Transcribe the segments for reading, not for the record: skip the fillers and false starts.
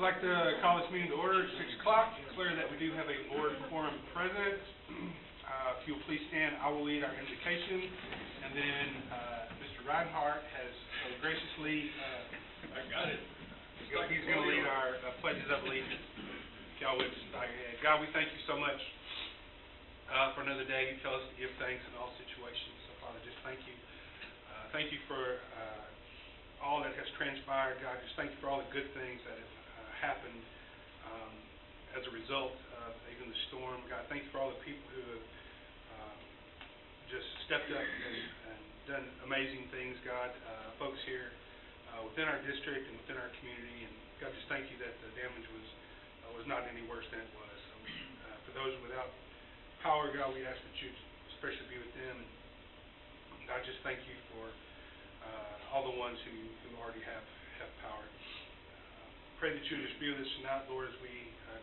like to call this meeting to order at 6 o'clock. Declare that we do have a board quorum present. If you'll please stand, I will lead our invocation, and then Mr. Reinhardt has so graciously he's going to lead our pledges of allegiance. If y'all would just bow your head. God, we thank you so much for another day. You tell us to give thanks in all situations. So, Father, just thank you. Thank you for all that has transpired. God, just thank you for all the good things that have happened as a result of even the storm. God, thank you for all the people who have just stepped up and done amazing things, God. Folks here within our district and within our community. And God, just thank you that the damage was not any worse than it was. So, for those without power, God, we ask that you especially be with them. And God, just thank you for all the ones who already have power. Pray that you just be with us tonight, Lord, as we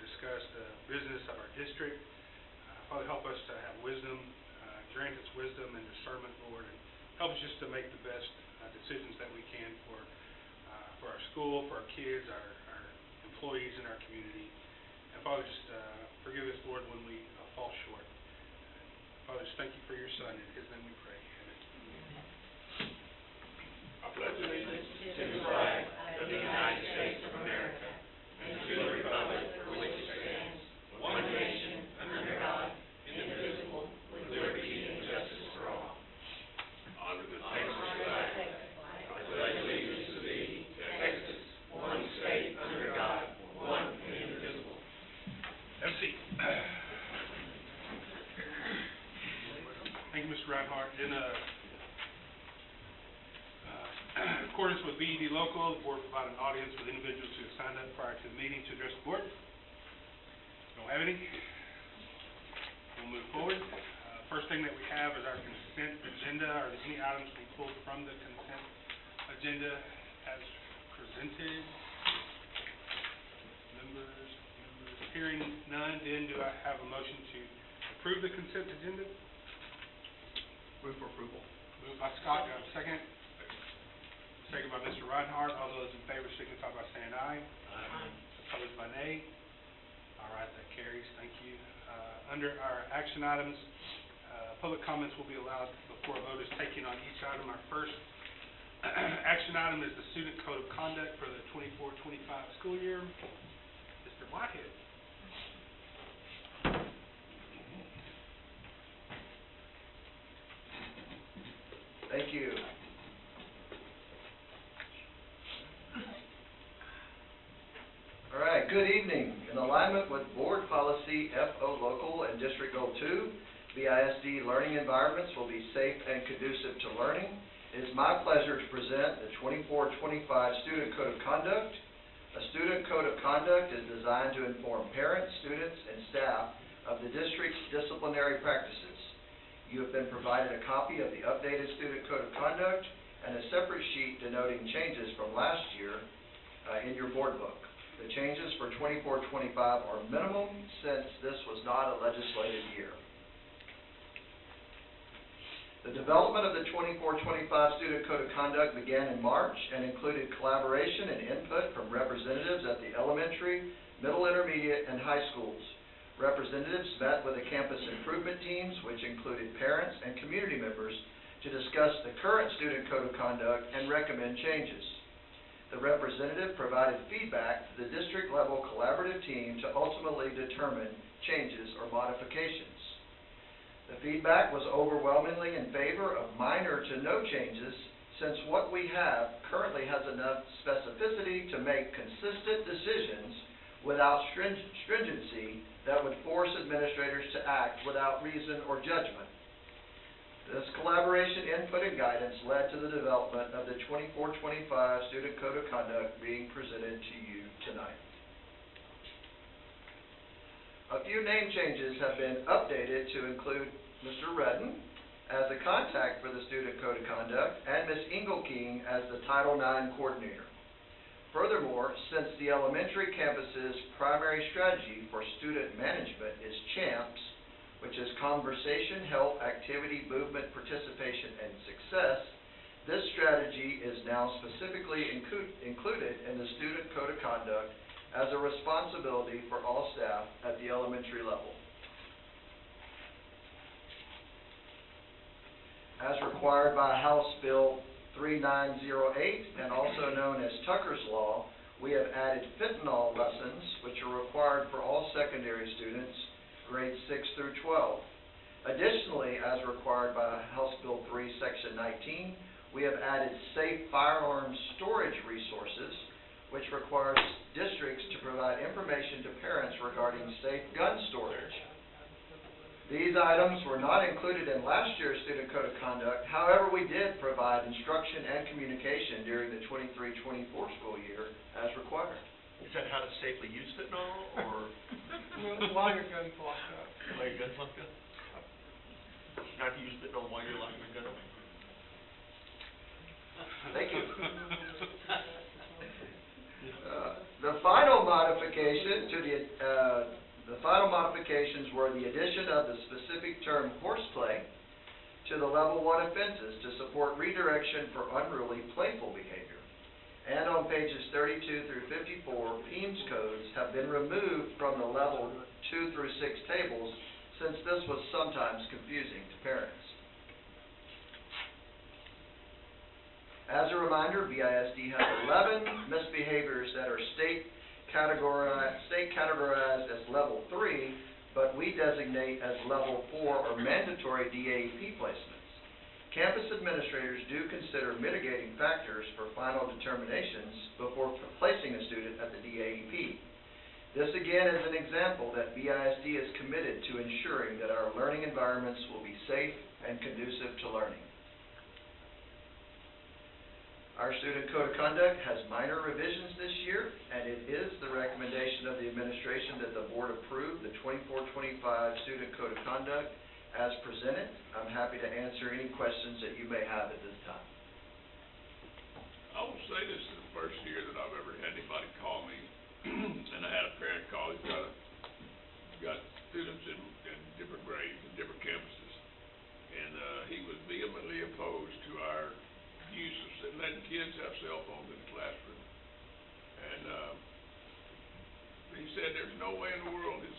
discuss the business of our district. Father, help us to have wisdom. Grant us wisdom and discernment, Lord, and help us just to make the best decisions that we can for our school, for our kids, our employees, and our community. And Father, just forgive us, Lord, when we fall short. Father, just thank you for your Son. In his name we pray. Amen. I pledge allegiance to the flag of the United States of America and to the republic for which it stands, one nation, under God, indivisible, with liberty and justice for all. Honor the flag. I pledge allegiance to thee, Texas, one state under God, one and indivisible. Have a seat. Thank you, Mr. Reinhardt. In accordance with BED Local, the board provided an audience with individuals who have signed up prior to the meeting to address the board. Don't have any. We'll move forward. First thing that we have is our consent agenda. Are there any items to be pulled from the consent agenda as presented? Members, hearing none, then do I have a motion to approve the consent agenda? Move for approval. Moved by Scott. Do I have a second? Second by Mr. Reinhardt. All those in favor signify by saying aye. Aye. Opposed by nay. All right, that carries. Thank you. Under our action items, public comments will be allowed before a vote is taken on each item. Our first action item is the Student Code of Conduct for the 24-25 school year. Mr. Whitehead. Thank you. All right, good evening. In alignment with Board Policy FO Local and District Goal 2, BISD learning environments will be safe and conducive to learning. It is my pleasure to present the 24-25 Student Code of Conduct. A Student Code of Conduct is designed to inform parents, students, and staff of the district's disciplinary practices. You have been provided a copy of the updated Student Code of Conduct and a separate sheet denoting changes from last year in your board book. The changes for 24-25 are minimum since this was not a legislative year. The development of the 24-25 Student Code of Conduct began in March and included collaboration and input from representatives at the elementary, middle, intermediate, and high schools. Representatives met with the campus improvement teams, which included parents and community members, to discuss the current Student Code of Conduct and recommend changes. The representative provided feedback to the district-level collaborative team to ultimately determine changes or modifications. The feedback was overwhelmingly in favor of minor to no changes, since what we have currently has enough specificity to make consistent decisions without stringency that would force administrators to act without reason or judgment. This collaboration, input, and guidance led to the development of the 24-25 Student Code of Conduct being presented to you tonight. A few name changes have been updated to include Mr. Redden as the contact for the Student Code of Conduct and Ms. Engelking as the Title IX coordinator. Furthermore, since the elementary campus's primary strategy for student management is CHAMPS, which is Conversation, Help, Activity, Movement, Participation, and Success, this strategy is now specifically included in the Student Code of Conduct as a responsibility for all staff at the elementary level. As required by House Bill 3908, and also known as Tucker's Law, we have added fentanyl lessons, which are required for all secondary students, grades 6 through 12. Additionally, as required by House Bill 3, Section 19, we have added safe firearms storage resources, which requires districts to provide information to parents regarding safe gun storage. These items were not included in last year's Student Code of Conduct. However, we did provide instruction and communication during the 23-24 school year as required. Is that how to safely use fentanyl, or? While your gun's locked up. While your gun's locked up? Not to use fentanyl while you're locking your gun up? Thank you. The final modifications were the addition of the specific term horseplay to the level 1 offenses to support redirection for unruly, playful behavior. And on pages 32 through 54, PEMS codes have been removed from the level 2 through 6 tables, since this was sometimes confusing to parents. As a reminder, BISD has 11 misbehaviors that are state categorized as level 3, but we designate as level 4 or mandatory DAEP placements. Campus administrators do consider mitigating factors for final determinations before placing a student at the DAEP. This again is an example that BISD is committed to ensuring that our learning environments will be safe and conducive to learning. Our Student Code of Conduct has minor revisions this year, and it is the recommendation of the administration that the board approve the 24-25 Student Code of Conduct as presented. I'm happy to answer any questions that you may have at this time. I will say this is the first year that I've ever had anybody call me, and I had a parent call. He's got students in different grades and different campuses, and he was vehemently opposed to our use of letting kids have cell phones in the classroom. And he said there's no way in the world his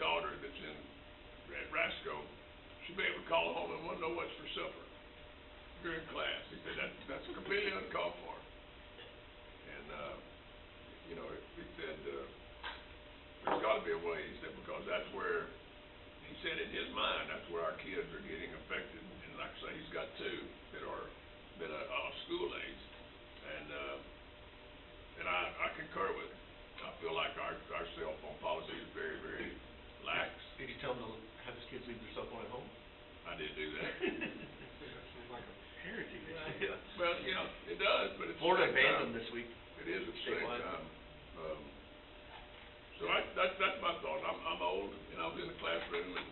daughter that's at Rasco should be able to call home and want to know what's for supper during class. He said that's completely uncalled for. And he said there's got to be a way. He said because that's where, he said in his mind, that's where our kids are getting affected. And like I say, he's got 2 that are off school age, and I concur with him. I feel like our cell phone policy is very, very lax. Did you tell him to have his kids leave their cell phone at home? I did do that. That sounds like a parenting issue. Well, it does, but it's Florida banned them this week. It is at the same time. So that's my thought. I'm old, and I was in the classroom, and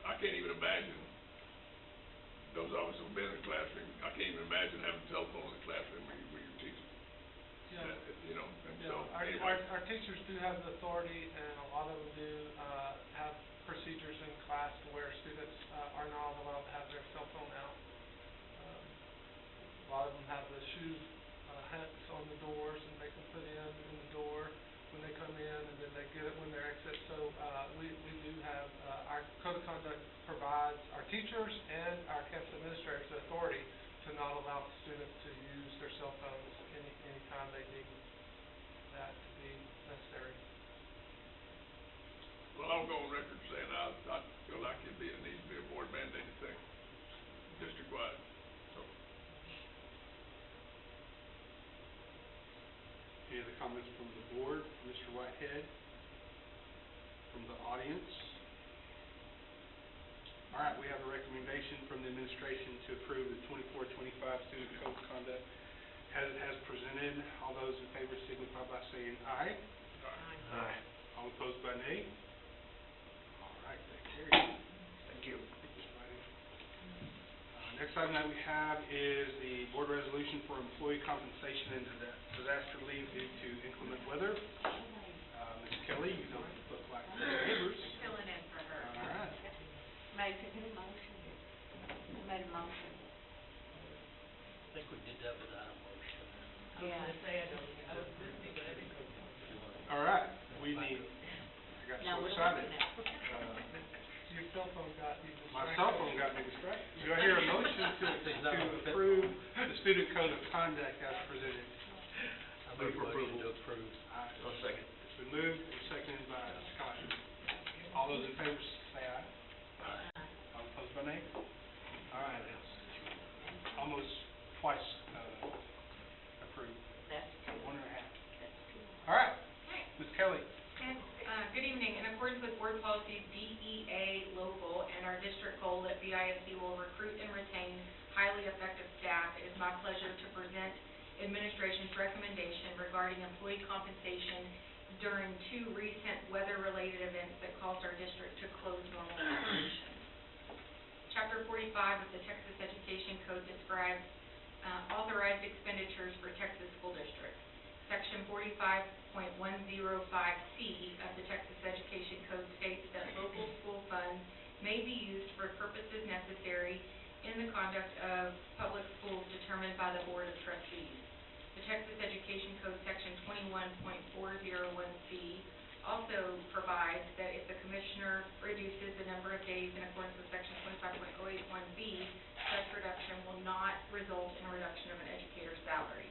I can't even imagine. Those of us who've been in the classroom, I can't even imagine having a cell phone in the classroom when you're teaching. Yeah. So Our teachers do have the authority, and a lot of them do have procedures in class to where students are not allowed to have their cell phone out. A lot of them have the shoe hooks on the doors, and they can put in the door when they come in, and then they get it when they exit. So we do have our Code of Conduct provides our teachers and our campus administrators the authority to not allow students to use their cell phones anytime they need that to be necessary. Well, I'll go on record saying I feel like it needs to be a board mandated thing, district-wide. So. Any other comments from the board? Mr. Whitehead? From the audience? All right, we have a recommendation from the administration to approve the 24-25 Student Code of Conduct as presented. All those in favor signify by saying aye. Aye. All opposed by nay. All right, that carries. Thank you. Next item that we have is the board resolution for employee compensation and disaster leave due to inclement weather. Ms. Kelly, you don't look like the neighbors. Filling in for her. All right. Make a new motion. I made a motion. I think we did that without a motion. Yeah. All right, we need, I got Now, so what do we excited. do now? Your cell phone got you My distracted. cell phone got me distracted. Do I hear a motion to approve the student code of conduct as presented? I move for approval. All right, I'll second. it's been moved and seconded by Scott. All those in favor say aye. All opposed by nay? All right, it's almost twice approved, That's two. one and a half. That's two. All right, Ms. Kelly. Yes, good evening. In accordance with Board Policy DEA local and our district goal that BISD will recruit and retain highly effective staff, it is my pleasure to present administration's recommendation regarding employee compensation during two recent weather-related events that caused our district to close normal operations. Chapter 45 of the Texas Education Code describes authorized expenditures for Texas school districts. Section 45.105C of the Texas Education Code states that local school funds may be used for purposes necessary in the conduct of public schools determined by the Board of Trustees. The Texas Education Code Section 21.401C also provides that if the commissioner reduces the number of days in accordance with Section 25.081B, such reduction will not result in a reduction of an educator's salary.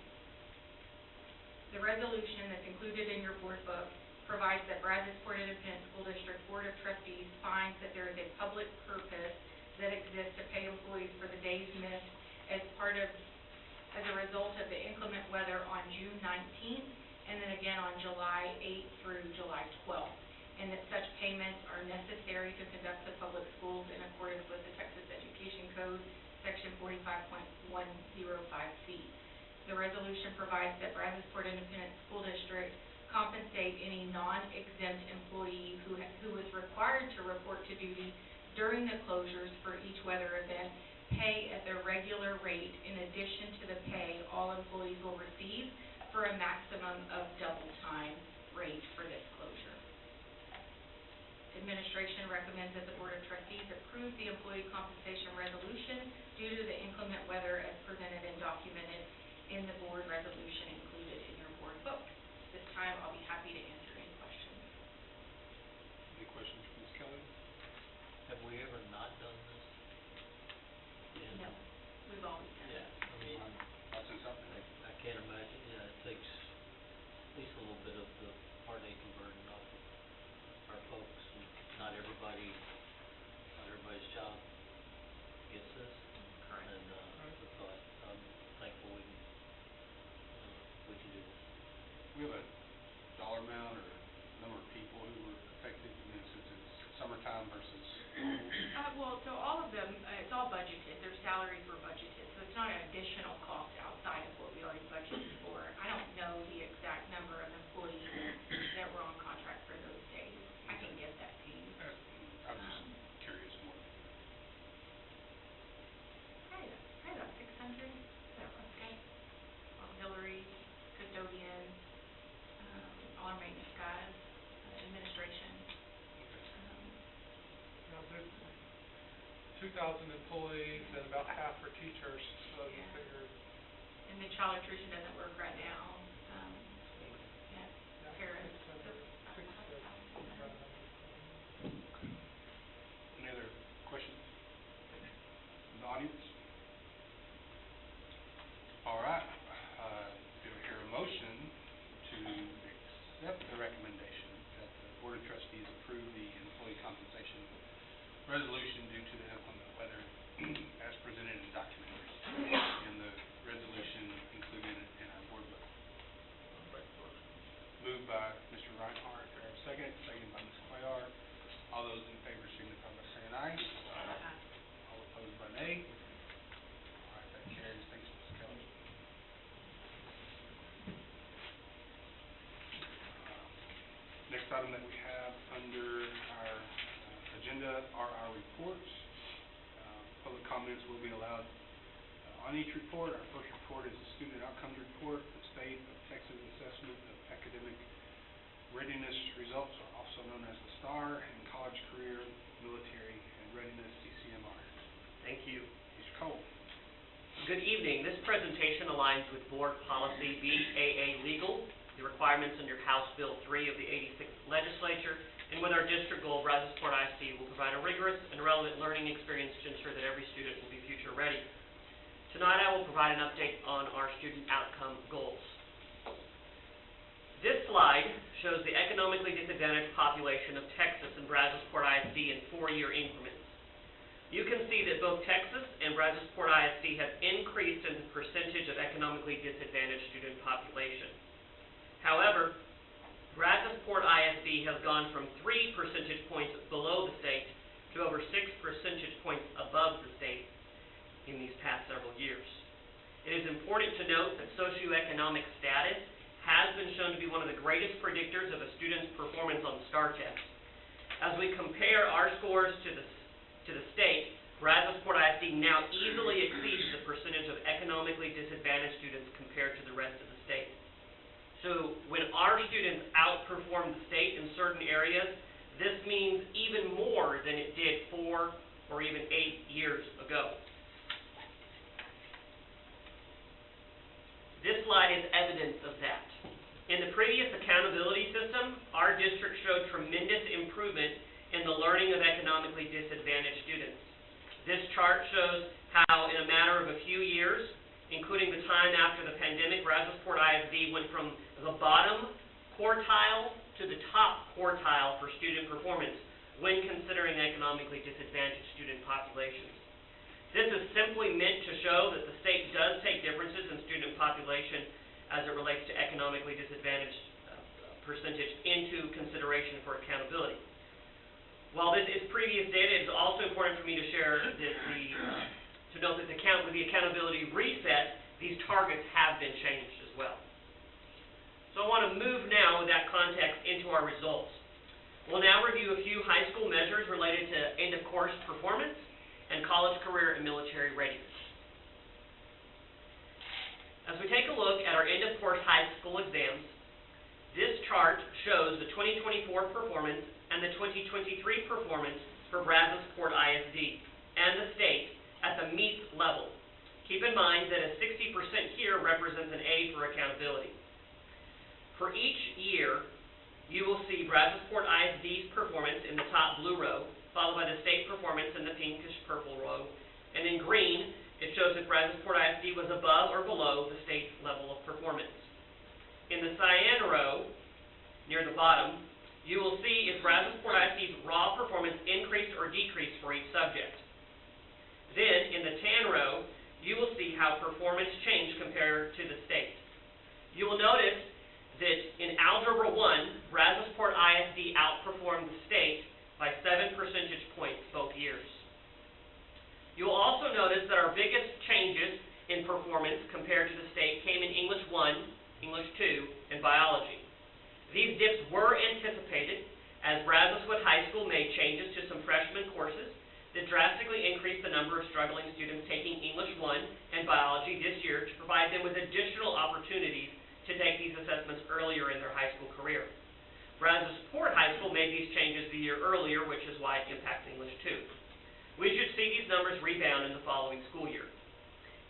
The resolution that's included in your board book provides that Brazosport Independent School District Board of Trustees finds that there is a public purpose that exists to pay employees for the days missed as a result of the inclement weather on June 19th and then again on July 8th through July 12th, and that such payments are necessary to conduct the public schools in accordance with the Texas Education Code, Section 45.105C. The resolution provides that Brazosport Independent School District compensate any non-exempt employee who is required to report to duty during the closures for each weather event, pay at their regular rate in addition to the pay all employees will receive for a maximum of double time rate for this closure. Administration recommends that the Board of Trustees approve the employee compensation resolution due to the inclement weather as presented and documented in the board resolution included in your board book. This time, I'll be happy to answer any questions. Any questions for Ms. Kelly? Have we ever not done this? No, we've always done Yeah, it. I mean, Since I've been I can't imagine, it takes at least a little bit of the heartache and burden off of our folks. And not everybody's job gets this. Correct. And, but I'm thankful we can do this. We have a dollar amount or number of people who were affected, since it's summertime versus Well, so all of them, it's all budgeted. Their salaries were budgeted, so it's not an additional cost outside of what we already budgeted for. I don't know the exact number of employees that were on contract for those days. I can get that to you. I was just curious more. Probably about 600, is that rough guess? Auxiliary, custodian, all our maintenance guys, administration. Now, there's 2,000 employees and about half are teachers, so you Yeah. figure, And the child nutrition doesn't work right now. Yeah, yeah, parents. 600, 600. Any other questions from the audience? All right, do I hear a motion to accept the recommendation that the Board of Trustees approve the employee compensation resolution due to the inclement weather as presented and documented in the resolution included in our board book? Moved by Mr. Reinhardt, do I have a second? Second by Ms. Cuellar. All those in favor signify by saying aye. All opposed by nay. All right, that carries. Thanks, Ms. Kelly. Next item that we have under our agenda are our reports. Public comments will be allowed on each report. Our first report is the Student Outcomes Report, the State of Texas Assessment of Academic Readiness Results, also known as the STAR, and College Career, Military, and Readiness, CCMR. Thank you. Mr. Cole. Good evening. This presentation aligns with Board Policy BAA Legal, the requirements under House Bill 3 of the 86th Legislature, and with our district goal, Brazosport ISD will provide a rigorous and relevant learning experience to ensure that every student will be future ready. Tonight I will provide an update on our student outcome goals. This slide shows the economically disadvantaged population of Texas and Brazosport ISD in 4-year increments. You can see that both Texas and Brazosport ISD have increased in the percentage of economically disadvantaged student population. However, Brazosport ISD has gone from 3 percentage points below the state to over 6 percentage points above the state in these past several years. It is important to note that socioeconomic status has been shown to be one of the greatest predictors of a student's performance on the STAR test. As we compare our scores to the state, Brazosport ISD now easily exceeds the percentage of economically disadvantaged students compared to the rest of the state. So when our students outperform the state in certain areas, this means even more than it did 4 or even 8 years ago. This slide is evidence of that. In the previous accountability system, our district showed tremendous improvement in the learning of economically disadvantaged students. This chart shows how in a matter of a few years, including the time after the pandemic, Brazosport ISD went from the bottom quartile to the top quartile for student performance when considering economically disadvantaged student populations. This is simply meant to show that the state does take differences in student population as it relates to economically disadvantaged percentage into consideration for accountability. While this is previous data, it is also important for me to share that to note that with the accountability reset, these targets have been changed as well. So I want to move now with that context into our results. We'll now review a few high school measures related to end-of-course performance and college, career, and military readiness. As we take a look at our end-of-course high school exams, this chart shows the 2024 performance and the 2023 performance for Brazosport ISD and the state at the meets level. Keep in mind that a 60% here represents an A for accountability. For each year, you will see Brazosport ISD's performance in the top blue row, followed by the state performance in the pinkish purple row, and in green, it shows if Brazosport ISD was above or below the state level of performance. In the cyan row, near the bottom, you will see if Brazosport ISD's raw performance increased or decreased for each subject. Then, in the tan row, you will see how performance changed compared to the state. You will notice that in Algebra 1, Brazosport ISD outperformed the state by 7 percentage points both years. You will also notice that our biggest changes in performance compared to the state came in English 1, English 2, and biology. These dips were anticipated as Brazosport High School made changes to some freshman courses that drastically increased the number of struggling students taking English 1 and biology this year to provide them with additional opportunities to take these assessments earlier in their high school career. Brazosport High School made these changes the year earlier, which is why it impacts English 2. We should see these numbers rebound in the following school year.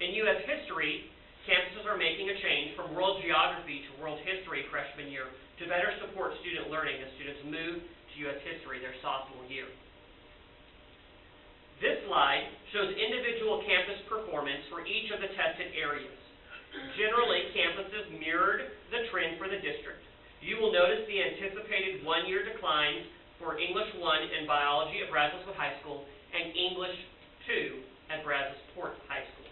In U.S. history, campuses are making a change from world geography to world history freshman year to better support student learning as students move to U.S. history their sophomore year. This slide shows individual campus performance for each of the tested areas. Generally, campuses mirrored the trend for the district. You will notice the anticipated one-year declines for English 1 and biology at Brazosport High School and English 2 at Brazosport High School.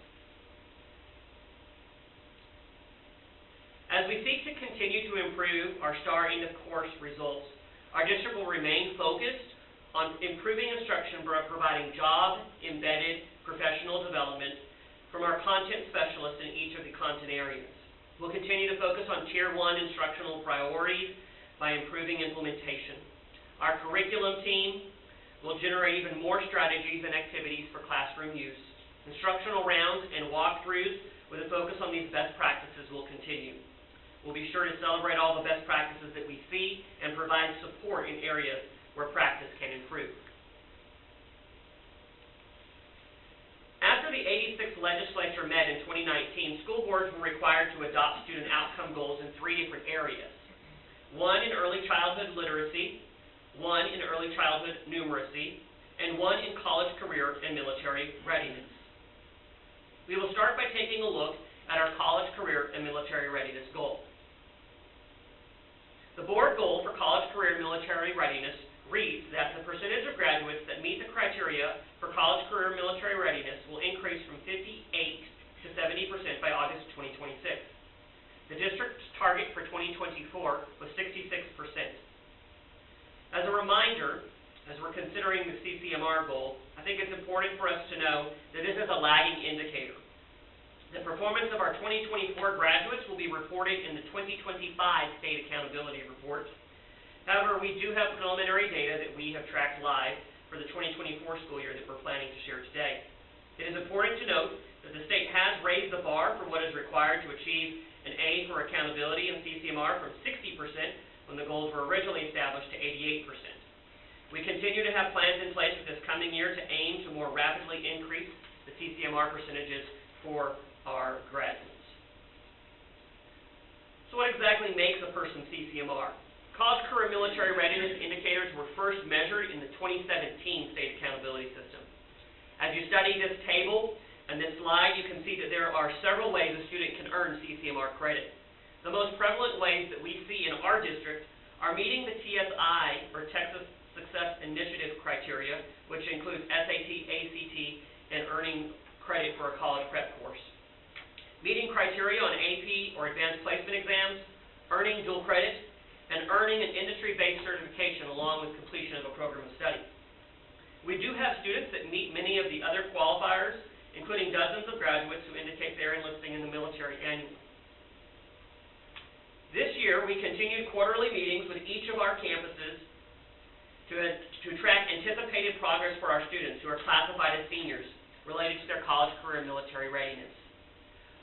As we seek to continue to improve our STAR end-of-course results, our district will remain focused on improving instruction by providing job-embedded professional development from our content specialists in each of the content areas. We'll continue to focus on Tier 1 instructional priorities by improving implementation. Our curriculum team will generate even more strategies and activities for classroom use. Instructional rounds and walkthroughs with a focus on these best practices will continue. We'll be sure to celebrate all the best practices that we see and provide support in areas where practice can improve. After the 86th legislature met in 2019, school boards were required to adopt student outcome goals in 3 different areas. 1 in early childhood literacy, 1 in early childhood numeracy, and 1 in college, career, and military readiness. We will start by taking a look at our college, career, and military readiness goal. The board goal for college, career, and military readiness reads that the percentage of graduates that meet the criteria for college, career, and military readiness will increase from 58 to 70% by August 2026. The district's target for 2024 was 66%. As a reminder, as we're considering the CCMR goal, I think it's important for us to know that this is a lagging indicator. The performance of our 2024 graduates will be reported in the 2025 State Accountability Report. However, we do have preliminary data that we have tracked live for the 2024 school year that we're planning to share today. It is important to note that the state has raised the bar for what is required to achieve an A for accountability in CCMR from 60% when the goals were originally established to 88%. We continue to have plans in place for this coming year to aim to more rapidly increase the CCMR percentages for our graduates. So what exactly makes a person CCMR? College, career, and military readiness indicators were first measured in the 2017 State Accountability System. As you study this table and this slide, you can see that there are several ways a student can earn CCMR credit. The most prevalent ways that we see in our district are meeting the TSI, or Texas Success Initiative criteria, which includes SAT, ACT, and earning credit for a college prep course. Meeting criteria on AP or advanced placement exams, earning dual credit, and earning an industry-based certification along with completion of a program of study. We do have students that meet many of the other qualifiers, including dozens of graduates who indicate they're enlisting in the military annually. This year, we continued quarterly meetings with each of our campuses to track anticipated progress for our students who are classified as seniors related to their college, career, and military readiness.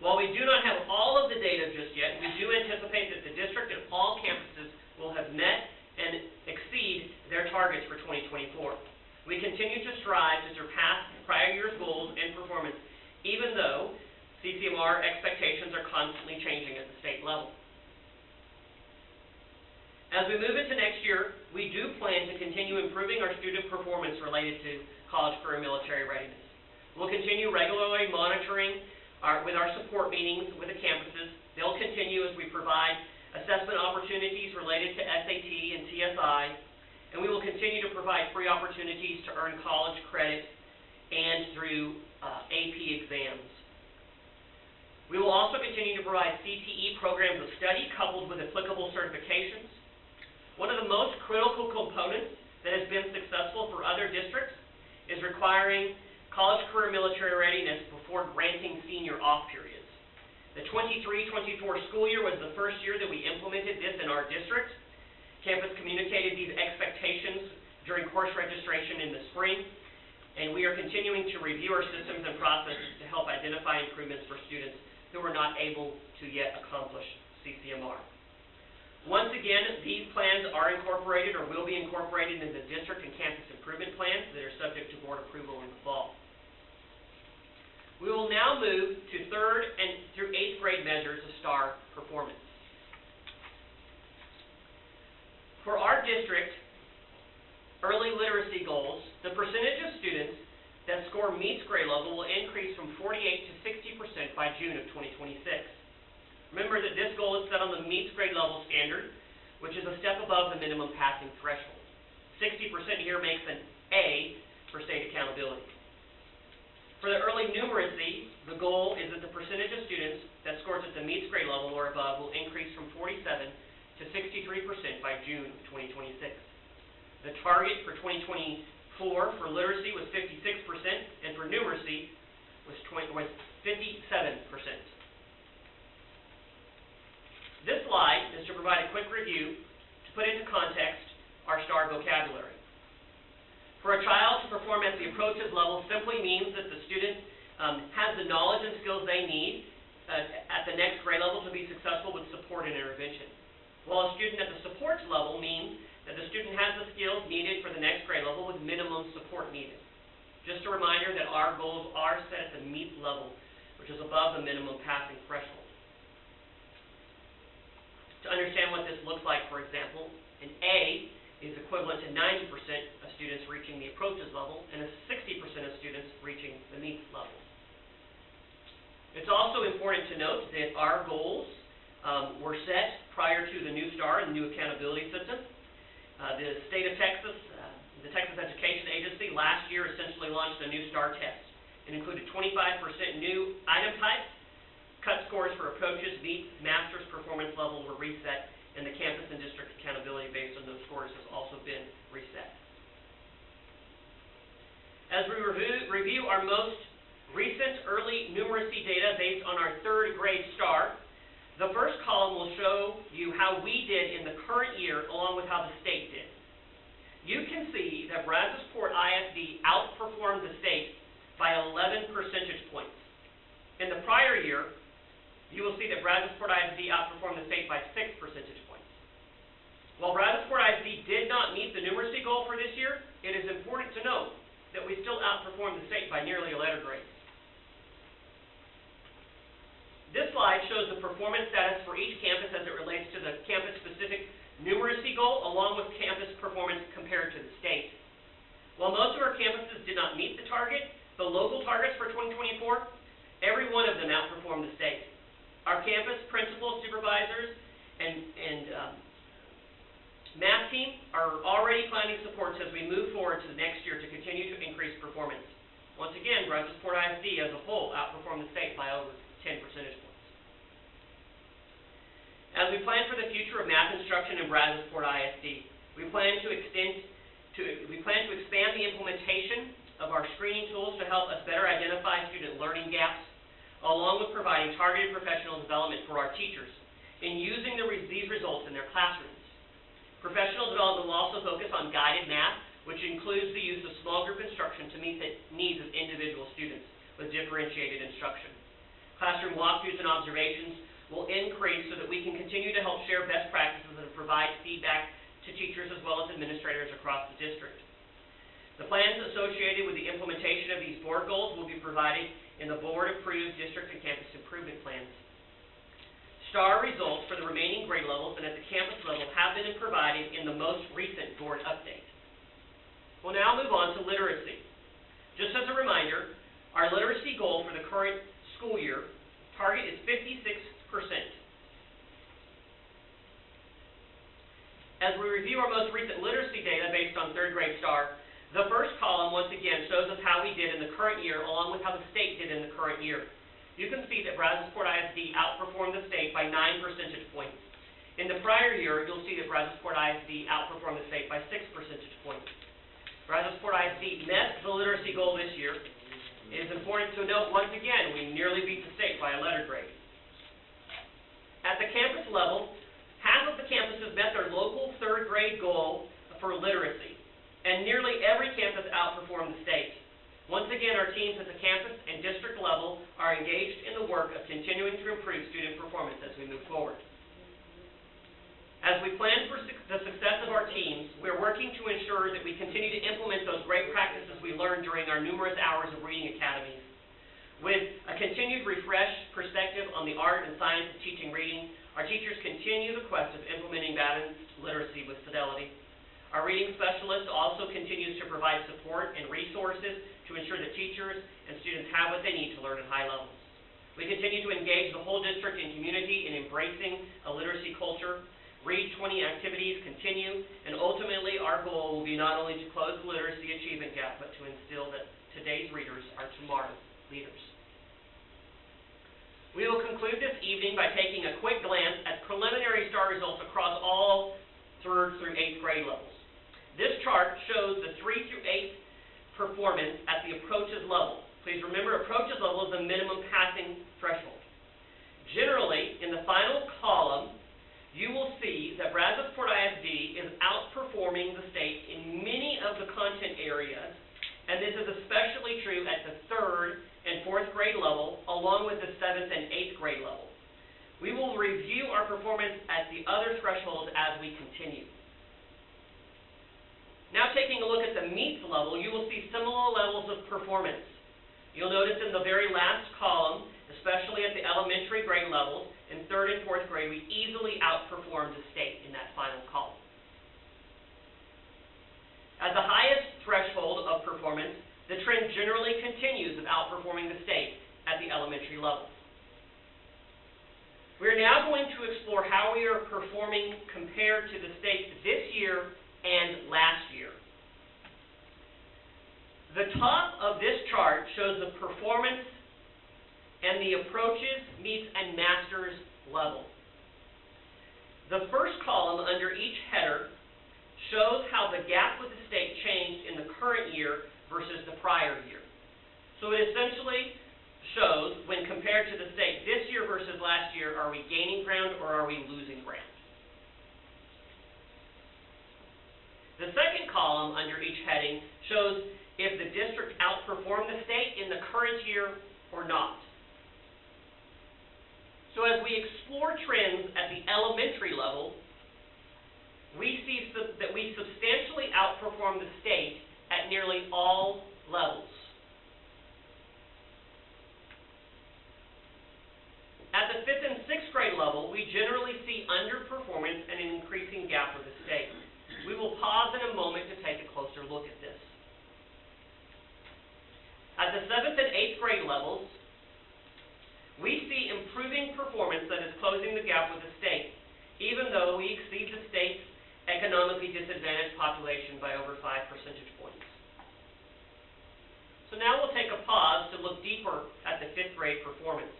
While we do not have all of the data just yet, we do anticipate that the district and all campuses will have met and exceed their targets for 2024. We continue to strive to surpass prior year's goals and performance, even though CCMR expectations are constantly changing at the state level. As we move into next year, we do plan to continue improving our student performance related to college, career, and military readiness. We'll continue regularly monitoring with our support meetings with the campuses. They'll continue as we provide assessment opportunities related to SAT and TSI, and we will continue to provide free opportunities to earn college credit and through AP exams. We will also continue to provide CTE programs of study coupled with applicable certifications. One of the most critical components that has been successful for other districts is requiring college, career, military readiness before granting senior off periods. The 23-24 school year was the first year that we implemented this in our district. Campus communicated these expectations during course registration in the spring, and we are continuing to review our systems and processes to help identify improvements for students who are not able to yet accomplish CCMR. Once again, these plans are incorporated or will be incorporated in the district and campus improvement plans that are subject to board approval in the fall. We will now move to 3rd and through 8th grade measures of STAR performance. For our district early literacy goals, the percentage of students that score meets grade level will increase from 48 to 60% by June of 2026. Remember that this goal is set on the meets grade level standard, which is a step above the minimum passing threshold. 60% here makes an A for state accountability. For the early numeracy, the goal is that the percentage of students that scores at the meets grade level or above will increase from 47 to 63% by June of 2026. The target for 2024 for literacy was 56%, and for numeracy was 57%. This slide is to provide a quick review to put into context our STAR vocabulary. For a child to perform at the approaches level simply means that the student has the knowledge and skills they need at the next grade level to be successful with support and intervention. While a student at the supports level means that the student has the skills needed for the next grade level with minimum support needed. Just a reminder that our goals are set at the meets level which is above the minimum passing threshold. To understand what this looks like, for example, an A is equivalent to 90% of students reaching the approaches level and 60% of students reaching the meets level. It's also important to note that our goals were set prior to the new STAR and the new accountability system. The state of Texas, the Texas Education Agency, last year essentially launched a new STAR test. It included 25% new item types. Cut scores for approaches, meets, master's performance levels were reset, and the campus and district accountability based on those scores has also been reset. As we review our most recent early numeracy data based on our third grade STAR, the first column will show you how we did in the current year along with how the state did. You can see that Brazosport ISD outperformed the state by 11 percentage points. In the prior year, you will see that Brazosport ISD outperformed the state by 6 percentage points. While Brazosport ISD did not meet the numeracy goal for this year, it is important to note that we still outperformed the state by nearly a letter grade. This slide shows the performance status for each campus as it relates to the campus-specific numeracy goal, along with campus performance compared to the state. While most of our campuses did not meet the target, the local targets for 2024, every one of them outperformed the state. Our campus principals, supervisors, and math team are already planning supports as we move forward to the next year to continue to increase performance. Once again, Brazosport ISD as a whole outperformed the state by over 10 percentage points. As we plan for the future of math instruction in Brazosport ISD, we plan to expand the implementation of our screening tools to help us better identify student learning gaps, along with providing targeted professional development for our teachers in using these results in their classrooms. Professional development will also focus on guided math, which includes the use of small group instruction to meet the needs of individual students with differentiated instruction. Classroom walkthroughs and observations will increase so that we can continue to help share best practices and provide feedback to teachers as well as administrators across the district. The plans associated with the implementation of these board goals will be provided in the board-approved district and campus improvement plans. STAR results for the remaining grade levels and at the campus level have been provided in the most recent board update. We'll now move on to literacy. Just as a reminder, our literacy goal for the current school year target is 56%. As we review our most recent literacy data based on third grade STAR, the first column once again shows us how we did in the current year along with how the state did in the current year. You can see that Brazosport ISD outperformed the state by 9 percentage points. In the prior year, you'll see that Brazosport ISD outperformed the state by 6 percentage points. Brazosport ISD met the literacy goal this year. It is important to note once again, we nearly beat the state by a letter grade. At the campus level, half of the campuses met their local third grade goal for literacy, and nearly every campus outperformed the state. Once again, our teams at the campus and district level are engaged in the work of continuing to improve student performance as we move forward. As we plan for the success of our teams, we are working to ensure that we continue to implement those great practices we learned during our numerous hours of reading academies. With a continued refreshed perspective on the art and science of teaching reading, our teachers continue the quest of implementing balanced literacy with fidelity. Our reading specialist also continues to provide support and resources to ensure that teachers and students have what they need to learn at high levels. We continue to engage the whole district and community in embracing a literacy culture. Read 20 activities continue, and ultimately our goal will be not only to close the literacy achievement gap, but to instill that today's readers are tomorrow's leaders. We will conclude this evening by taking a quick glance at preliminary STAR results across all 3rd through 8th grade levels. This chart shows the 3 through 8th performance at the approaches level. Please remember, approaches level is the minimum passing threshold. Generally, in the final column, you will see that Brazosport ISD is outperforming the state in many of the content areas, and this is especially true at the 3rd and 4th grade level, along with the 7th and 8th grade level. We will review our performance at the other thresholds as we continue. Now taking a look at the meets level, you will see similar levels of performance. You'll notice in the very last column, especially at the elementary grade levels, in 3rd and 4th grade, we easily outperformed the state in that final column. At the highest threshold of performance, the trend generally continues of outperforming the state at the elementary levels. We are now going to explore how we are performing compared to the state this year and last year. The top of this chart shows the performance and the approaches, meets, and masters level. The first column under each header shows how the gap with the state changed in the current year versus the prior year. So it essentially shows, when compared to the state this year versus last year, are we gaining ground or are we losing ground? The second column under each heading shows if the district outperformed the state in the current year or not. So as we explore trends at the elementary level, we see that we substantially outperform the state at nearly all levels. At the 5th and 6th grade level, we generally see underperformance and an increasing gap with the state. We will pause in a moment to take a closer look at this. At the 7th and 8th grade levels, we see improving performance that is closing the gap with the state, even though we exceed the state's economically disadvantaged population by over 5 percentage points. So now we'll take a pause to look deeper at the 5th grade performance.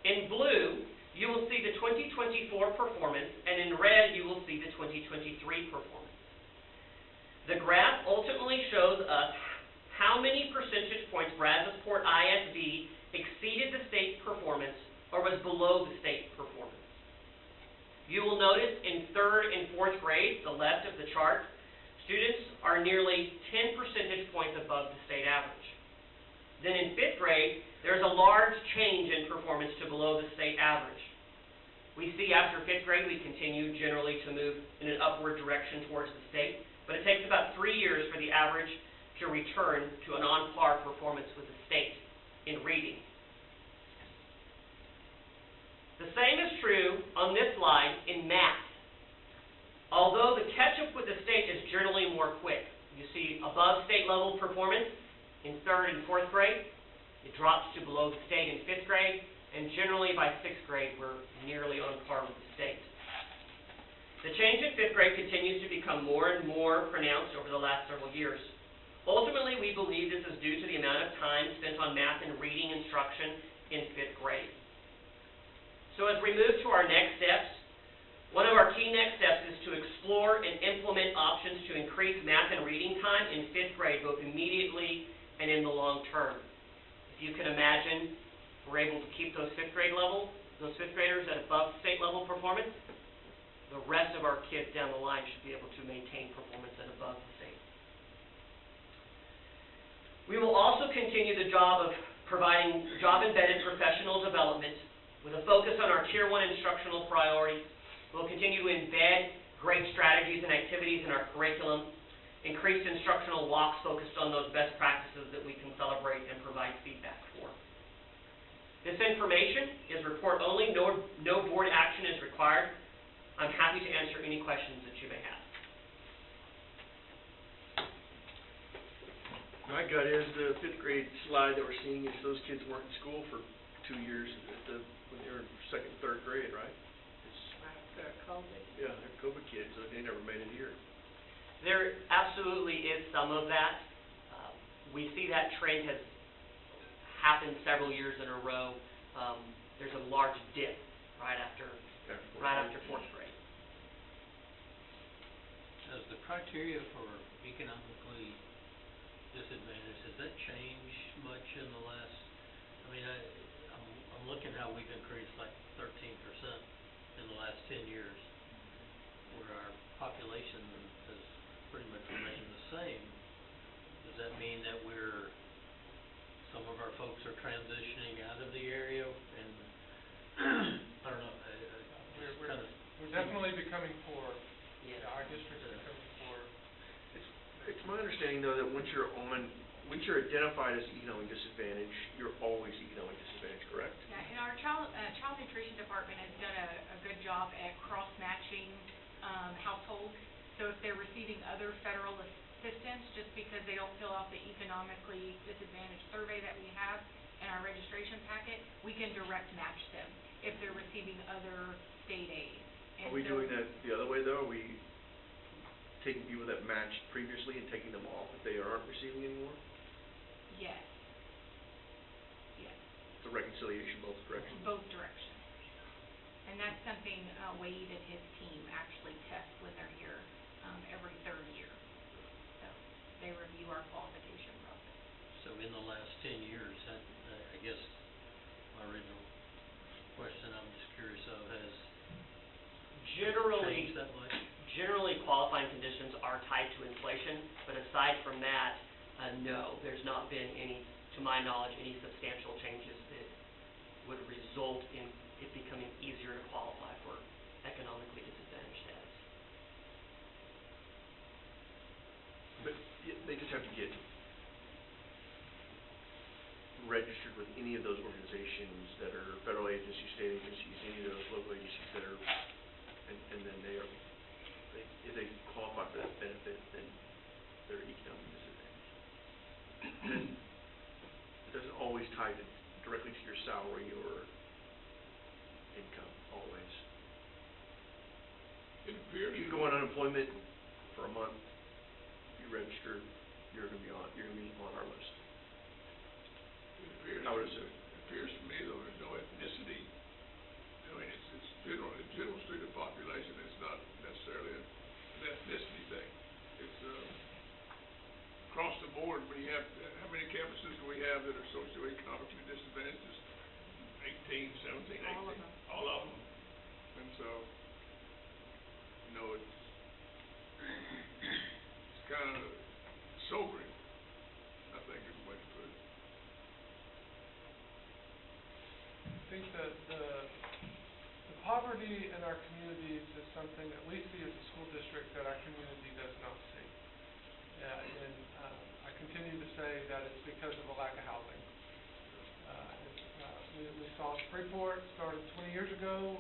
In blue, you will see the 2024 performance, and in red, you will see the 2023 performance. The graph ultimately shows us how many percentage points Brazosport ISD exceeded the state performance or was below the state performance. You will notice in 3rd and 4th grade, the left of the chart, students are nearly 10 percentage points above the state average. Then in 5th grade, there's a large change in performance to below the state average. We see after 5th grade, we continue generally to move in an upward direction towards the state, but it takes about 3 years for the average to return to an on-par performance with the state in reading. The same is true on this slide in math. Although the catch-up with the state is generally more quick. You see above state level performance in 3rd and 4th grade. It drops to below the state in 5th grade, and generally by 6th grade we're nearly on par with the state. The change in 5th grade continues to become more and more pronounced over the last several years. Ultimately, we believe this is due to the amount of time spent on math and reading instruction in 5th grade. So as we move to our next steps, one of our key next steps is to explore and implement options to increase math and reading time in 5th grade, both immediately and in the long term. If you can imagine, if we're able to keep those 5th graders at above state level performance, the rest of our kids down the line should be able to maintain performance at above the state. We will also continue the job of providing job-embedded professional development with a focus on our Tier 1 instructional priorities. We'll continue to embed great strategies and activities in our curriculum, increased instructional walks focused on those best practices that we can celebrate and provide feedback for. This information is report only, no board action is required. I'm happy to answer any questions that you may have. My gut is the 5th grade slide that we're seeing is those kids weren't in school for 2 years when they were in 2nd and 3rd grade, right? After COVID. Yeah, they're COVID kids, so they never made it here. There absolutely is some of that. We see that trend has happened several years in a row. There's a large dip right after 4th grade. Does the criteria for economically disadvantaged, has that changed much in the last, I'm looking how we've increased like 13% in the last 10 years, where our population has pretty much remained the same. Does that mean that some of our folks are transitioning out of the area and, I don't know, We're definitely becoming poor. Yeah. Our district's becoming poor. It's my understanding, though, that once you're identified as economic disadvantage, you're always economic disadvantage, correct? Yeah, and our child nutrition department has done a good job at cross-matching, households. So if they're receiving other federal assistance, just because they don't fill out the economically disadvantaged survey that we have in our registration packet, we can direct match them if they're receiving other state aid. Are we doing that the other way, though? Are we taking people that matched previously and taking them off if they aren't receiving anymore? Yes. Yes, It's a reconciliation both directions. both directions. And that's something Wade and his team actually test when they're here every third year. So they review our qualification process. So in the last 10 years, I guess my original question I'm just curious of has Generally, changed that much? generally qualifying conditions are tied to inflation, but aside from that, no, there's not been any, to my knowledge, any substantial changes that would result in it becoming easier to qualify for economically disadvantaged status. But they just have to get registered with any of those organizations that are federal agencies, state agencies, any of those local agencies that are, and then if they qualify for that benefit, then they're economically disadvantaged. And it doesn't always tie directly to your salary or income, always. It appears. You can go on unemployment for a month, you register, you're gonna be on our list. It appears. I would assume. It appears to me, though, there's no ethnicity. I mean, it's general student population, it's not necessarily an ethnicity thing. It's, across the board, when you have, how many campuses do we have that are socioeconomically disadvantaged? Just 18, 17, 18? All of them. All of them. And so, you know, it's kind of sobering, I think is the way to put it. I think that the poverty in our communities is something that we see as a school district that our community does not see. And I continue to say that it's because of a lack of housing. We saw Freeport started 20 years ago,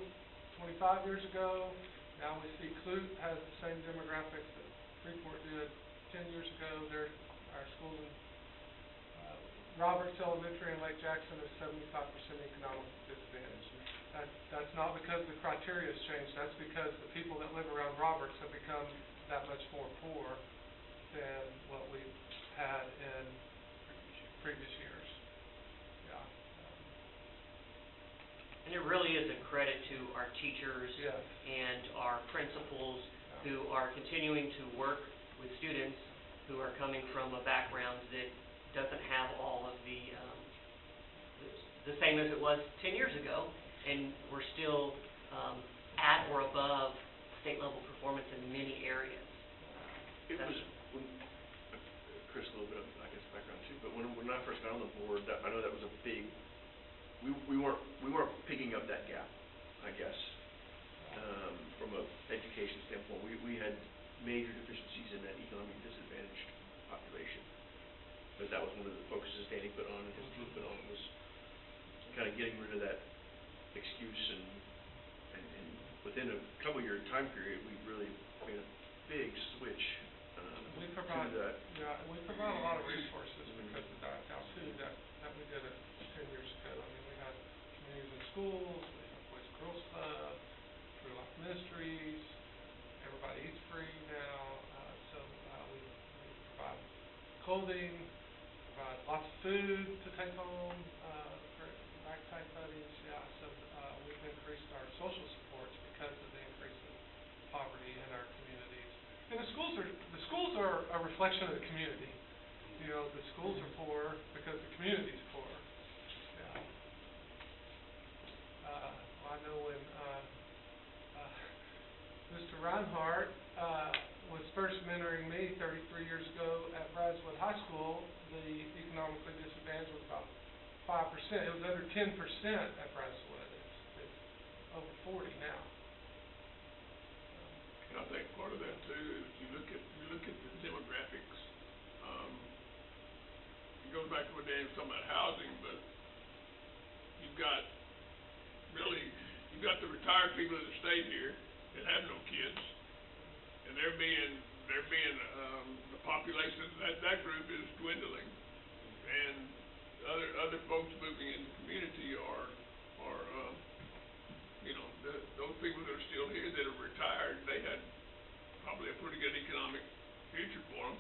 25 years ago. Now we see Clute has the same demographics that Freeport did 10 years ago. Our schools in Roberts Elementary in Lake Jackson is 75% economic disadvantage. That's not because the criteria has changed. That's because the people that live around Roberts have become that much more poor than what we've had in previous years. Yeah. And it really is a credit to our teachers Yes. and our principals who are continuing to work with students who are coming from a background that doesn't have all of the same as it was 10 years ago, and we're still at or above state level performance in many areas. It was, Chris, a little bit of, I guess, background too, but when I first got on the board, I know that was a big, we weren't picking up that gap, I guess, from a education standpoint. We had major deficiencies in that economic disadvantaged population. Because that was one of the focuses Danny put on and his team put on, was kind of getting rid of that excuse, and within a couple year time period, we really made a big switch We provide, to that. yeah, we provide a lot of resources because of that now too, that we did it 10 years ago. I mean, we had communities in schools, we have Boys and Girls Club, True Life Ministries, Everybody Eats Free now, so we provide clothing, provide lots of food to take home for ragtag buddies, yeah, so we've increased our social supports because of the increase in poverty in our communities. And the schools are a reflection of the community. You know, the schools are poor because the community's poor. Yeah. I know when Mr. Reinhardt was first mentoring me 33 years ago at Brazosport High School, the economically disadvantaged was about 5%. It was under 10% at Brazosport. It's over 40 now. And I think part of that too is you look at the demographics goes back to what Dan was talking about housing, but you've got the retired people that have stayed here that have no kids, and they're being, the population, that group is dwindling. And other folks moving in the community are, those people that are still here that are retired, they had probably a pretty good economic future for them.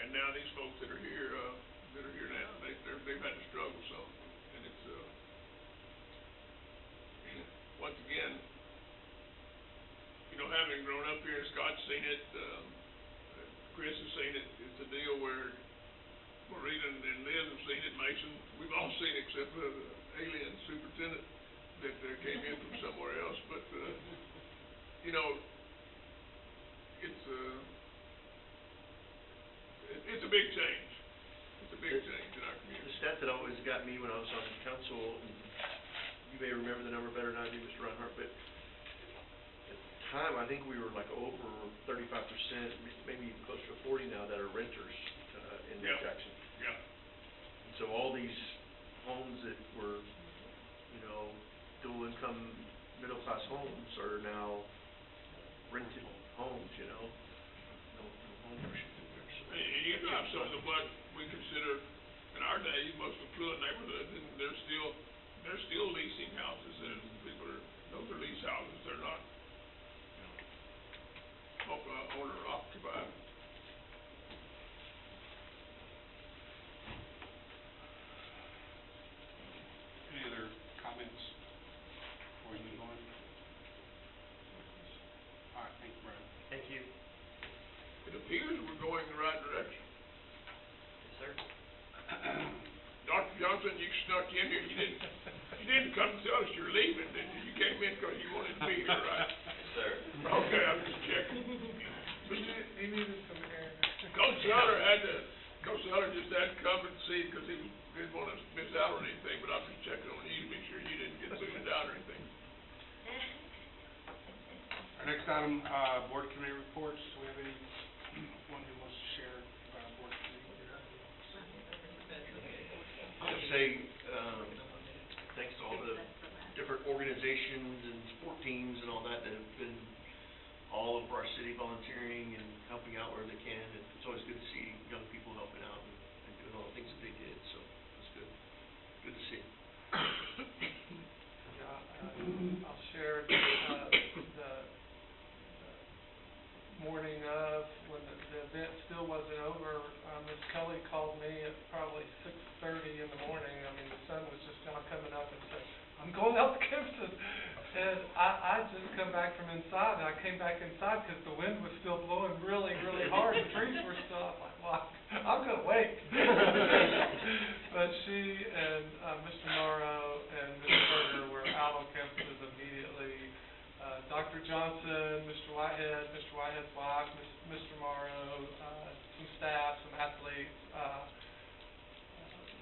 And now these folks that are here now, they've had to struggle some. And it's, once again, having grown up here, Scott's seen it, Chris has seen it, it's a deal where Marita and Liz have seen it, Mason, we've all seen it except for the alien superintendent that came in from somewhere else, but, it's a big change. It's a big change in our community. The stat that always got me when I was on council, and you may remember the number better than I do, Mr. Reinhardt, but at the time, I think we were like over 35%, maybe even closer to 40 now, that are renters, in North Jackson. Yeah. And so all these homes that were, dual income, middle class homes are now rented homes, no home ownership in there, so. And you drive some of what we consider, in our day, most affluent neighborhoods, and they're still leasing houses, and those are lease houses, they're not, owner occupied. Any other comments before we move on? All right, thank you, Brian. Thank you. It appears we're going in the right direction. Yes, sir. Dr. Johnson, you snuck in here, you didn't come to tell us you're leaving, did you? You came in because you wanted to be here, right? Yes, sir. Okay, I'm just checking. He needed some air. Coach Sutter just had to come and see, because he didn't want us to miss out on anything, but I'm just checking on you to be sure you didn't get booted out or anything. Our next item, board committee reports. Do we have anyone who wants to share about board committee? I would say, thanks to all the different organizations and sport teams and all that have been all over our city volunteering and helping out where they can. And it's always good to see young people helping out and doing all the things that they did, so it's good. Good to see. Yeah, I'll share the morning of, when the event still wasn't over, Miss Kelly called me at probably 6:30 in the morning. I mean, the sun was just now coming up, and said, "I'm going out to Kimpton." And I just come back from inside, and I came back inside because the wind was still blowing really, really hard. The trees were still, I'm like, well, I'm going to wait. But she and Mr. Morrow and Ms. Berger were out on campuses immediately. Dr. Johnson, Mr. Whitehead's wife, Mr. Morrow, some staff, some athletes,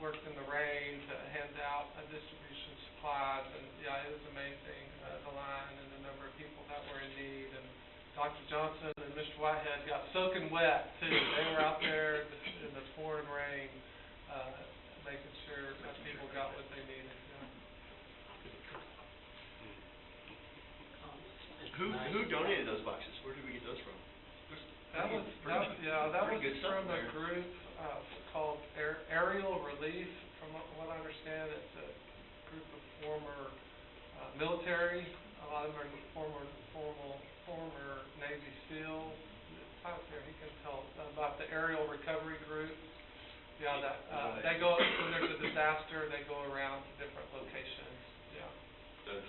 worked in the rain to hand out distribution supplies, and yeah, it was amazing, the line and the number of people that were in need. And Dr. Johnson and Mr. Whitehead got soaking wet too. They were out there in the pouring rain, making sure that people got what they needed. Yeah. Who donated those boxes? Where did we get those from? That was good stuff from a there. group called Aerial Relief. From what I understand, it's a group of former military. A lot of them are former Navy SEALs. Tyler's here, he can tell about the aerial recovery group. Yeah, they go, when there's a disaster, they go around to different locations. Yeah. Those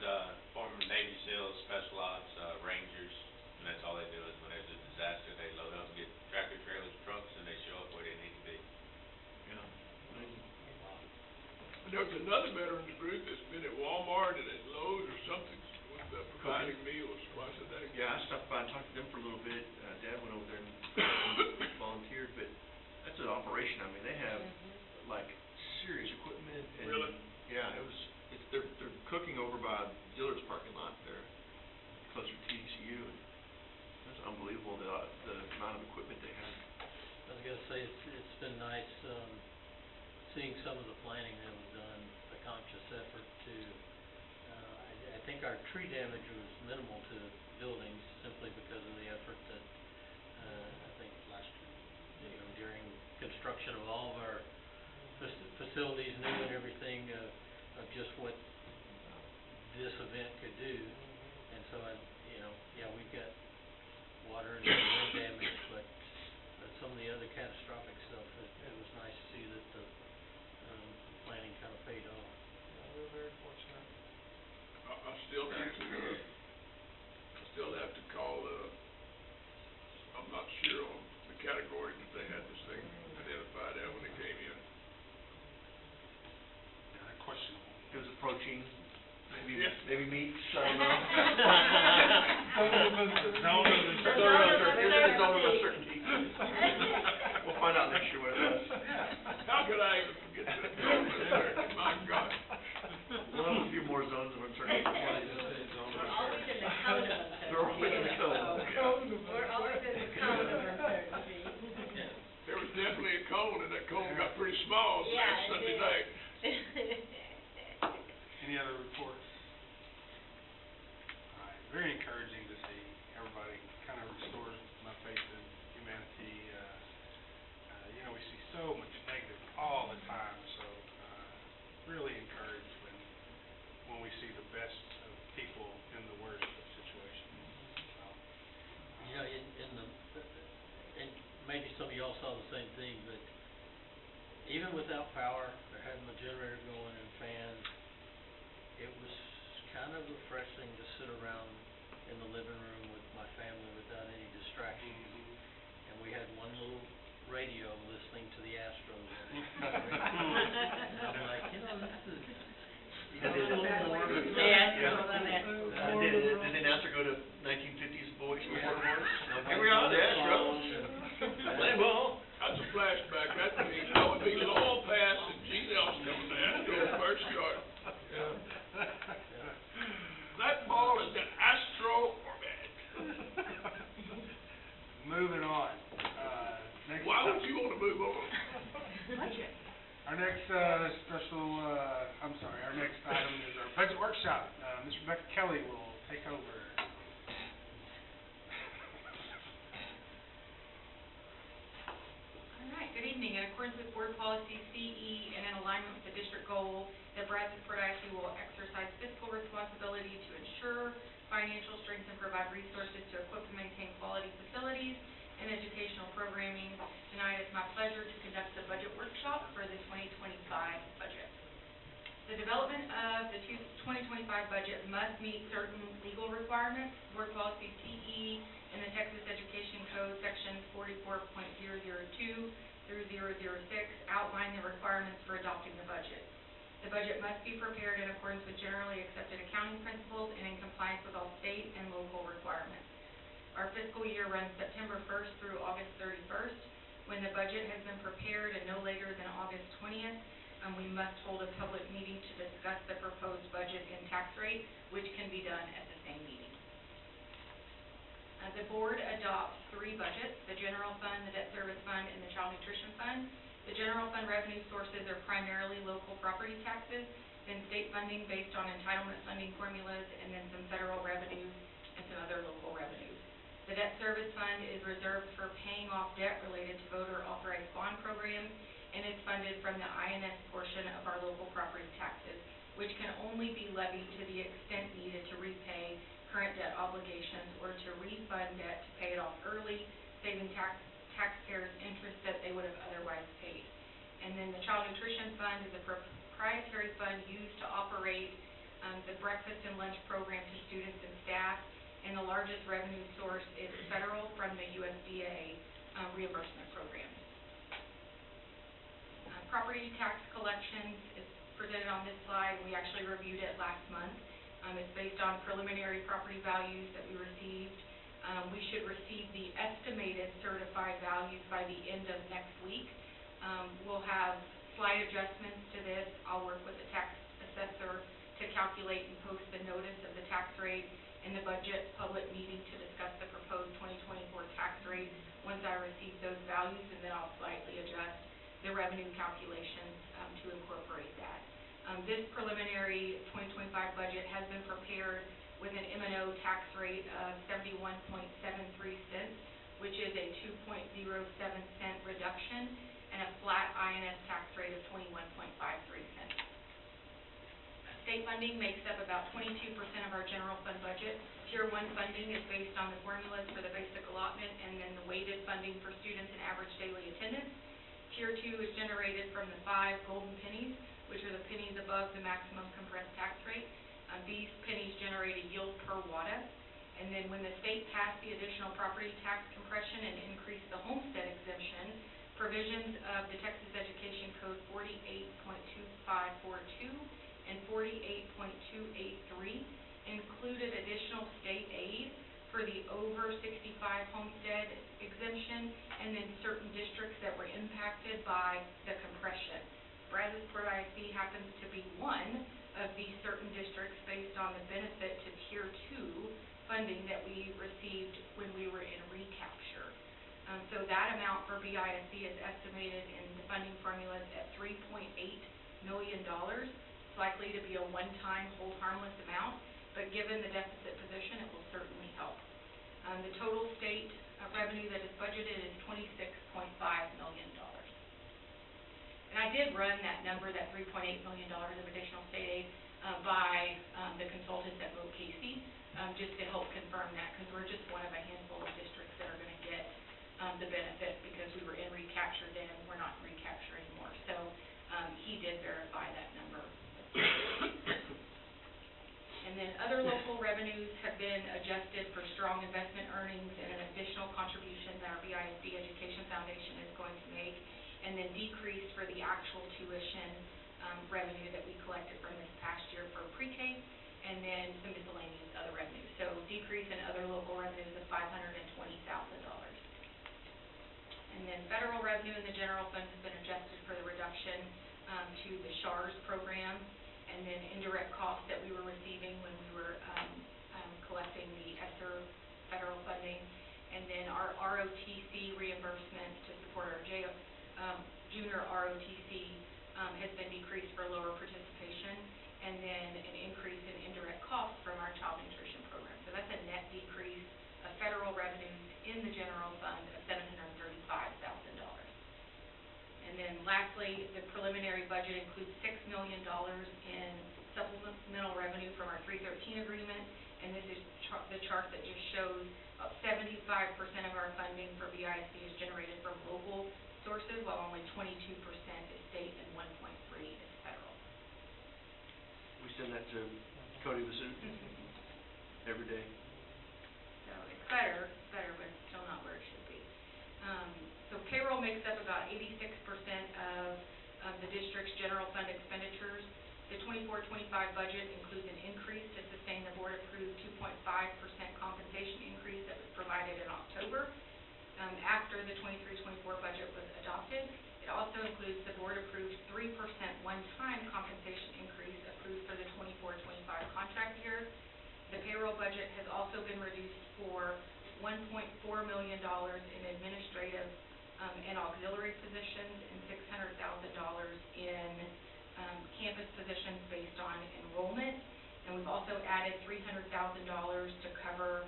former Navy SEALs, Special Ops, Rangers, and that's all they do is when there's a disaster, they load up and get tractor trailers, trucks, and they show up where they need to be. Yeah. There's another veterans group that's been at Walmart and at Lowe's or something with providing meals. Why said that again? Yeah, I stopped by and talked to them for a little bit. Dad went over there and volunteered, but that's an operation. I mean, they have like serious equipment and Really? Yeah, they're cooking over by Dillard's parking lot there, closer to TCU, and that's unbelievable the amount of equipment they have. I was gonna say, it's been nice, seeing some of the planning that was done, the conscious effort to, I think our tree damage was minimal to buildings simply because of the effort that, I think during construction of all of our facilities, new and everything, of just what this event could do. And so we've got water and wind damage, but some of the other catastrophic stuff, it was nice to see that the planning kind of paid off. Yeah, we were very fortunate. I still have to call, I'm not sure on the category that they had this thing identified at when it came in. Questionable. It was approaching, Yeah. maybe meats, I don't know. Zone of Zone of uncertainty. We'll find out next year what it was. How could I even forget that? My God. We'll have a few more zones of uncertainty. We're always in the cone of uncertainty. They're always in the cone. We're always in the cone of uncertainty. There was definitely a cone, and that cone got pretty small Yeah, last it Sunday did. night. Any other reports? All right, very encouraging to see everybody kind of restore my faith in humanity. We see so much negative all the time, so really encouraged when we see the best of people in the worst of situations. So, And maybe some of y'all saw the same thing, but even without power, or having the generator going and fans, it was kind of refreshing to sit around in the living room with my family without any distractions. And we had one little radio listening to the Astros. And I'm like, this is a little more. Yeah, Did the announcer go to 1950s voice before voice? Here we are, the Astros. Play ball. That's a flashback. That would be Lowell Pass and Gene Ellis coming to Astros first start. That ball is an Astro orbit. moving on. Next Why would you want to move on? Our next our next item is our budget workshop. Ms. Rebecca Kelly will take over. All right, good evening. In accordance with Board Policy CE and in alignment with the district goal that Brazosport ISD will exercise fiscal responsibility to ensure financial strength and provide resources to equip and maintain quality facilities and educational programming, tonight it's my pleasure to conduct the budget workshop for the 2025 budget. The development of the 2025 budget must meet certain legal requirements. Board Policy CE and the Texas Education Code Sections 44.002 through 006 outline the requirements for adopting the budget. The budget must be prepared in accordance with generally accepted accounting principles and in compliance with all state and local requirements. Our fiscal year runs September 1st through August 31st. When the budget has been prepared and no later than August 20th, we must hold a public meeting to discuss the proposed budget and tax rate, which can be done at the same meeting. The board adopts three budgets: the general fund, the debt service fund, and the child nutrition fund. The general fund revenue sources are primarily local property taxes, then state funding based on entitlement funding formulas, and then some federal revenues and some other local revenues. The debt service fund is reserved for paying off debt related to voter authorized bond programs and is funded from the INS portion of our local property taxes, which can only be levied to the extent needed to repay current debt obligations or to refund debt to pay it off early, saving taxpayers interest that they would have otherwise paid. And then the child nutrition fund is a proprietary fund used to operate the breakfast and lunch program to students and staff, and the largest revenue source is federal from the USDA reimbursement program. Property tax collections is presented on this slide. We actually reviewed it last month. It's based on preliminary property values that we received. We should receive the estimated certified values by the end of next week. We'll have slight adjustments to this. I'll work with the tax assessor to calculate and post the notice of the tax rate in the budget public meeting to discuss the proposed 2024 tax rate once I receive those values, and then I'll slightly adjust the revenue calculations This preliminary 2025 budget has been prepared with an M&O tax rate of 71.73 cents, which is a 2.07 cent reduction, and a flat INS tax rate of 21.53 cents. State funding makes up about 22% of our general fund budget. Tier 1 funding is based on the formulas for the basic allotment and then the weighted funding for students and average daily attendance. Tier 2 is generated from the 5 golden pennies, which are the pennies above the maximum compressed tax rate. These pennies generate a yield per WADA. And then when the state passed the additional property tax compression and increased the homestead exemption, provisions of the Texas Education Code 48.2542 and 48.283 included additional state aid for the over 65 homestead exemption, and then certain districts that were impacted by the compression. Brazosport ISD happens to be one of these certain districts based on the benefit to Tier 2 funding that we received when we were in recapture. So that amount for BISD is estimated in the funding formulas at $3.8 million. It's likely to be a one-time hold harmless amount, but given the deficit position, it will certainly help. The total state revenue that is budgeted is $26.5 million. And I did run that number, that $3.8 million of additional state aid, by the consultants at Mo Casey, just to help confirm that, because we're just one of a handful of districts that are going to get the benefit because we were in recapture then, and we're not in recapture anymore. So he did verify that number. And then other local revenues have been adjusted for strong investment earnings and an additional contribution that our BISD Education Foundation is going to make, and then decreased for the actual tuition revenue that we collected from this past year for pre-K, and then some miscellaneous other revenues. So decrease in other local revenues of $520,000. And then federal revenue in the general fund has been adjusted for the reduction to the SHARS program, and then indirect costs that we were receiving when we were collecting the ESSER federal funding, and then our ROTC reimbursement to support our junior ROTC has been decreased for lower participation, and then an increase in indirect costs from our child nutrition program. So that's a net decrease of federal revenues in the general fund of $735,000. And then lastly, the preliminary budget includes $6 million in supplemental revenue from our 313 agreement, and this is the chart that just shows 75% of our funding for BISD is generated from local sources, while only 22% is state and 1.3% is federal. We send that to Cody Basu every day. So it's better, but it's still not where it should be. So payroll makes up about 86% of the district's general fund expenditures. The 24-25 budget includes an increase to sustain the board-approved 2.5% compensation increase that was provided in October. After the 23-24 budget was adopted, it also includes the board-approved 3% one-time compensation increase approved for the 24-25 contract year. The payroll budget has also been reduced for $1.4 million in administrative and auxiliary positions, and $600,000 in campus positions based on enrollment. And we've also added $300,000 to cover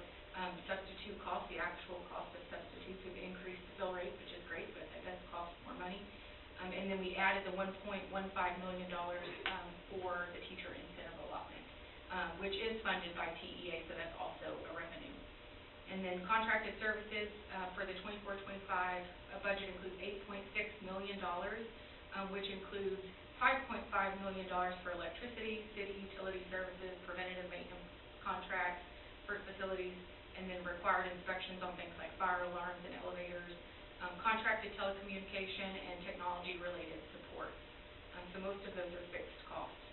substitute costs. The actual cost of substitutes have increased the bill rate, which is great, but it does cost more money. And then we added the $1.15 million for the teacher incentive allotment, which is funded by TEA, so that's also a revenue. And then contracted services for the 24-25 budget includes $8.6 million, which includes $5.5 million for electricity, city utility services, preventative maintenance contracts for facilities, and then required inspections on things like fire alarms and elevators, contracted telecommunication, and technology-related support. So most of those are fixed costs.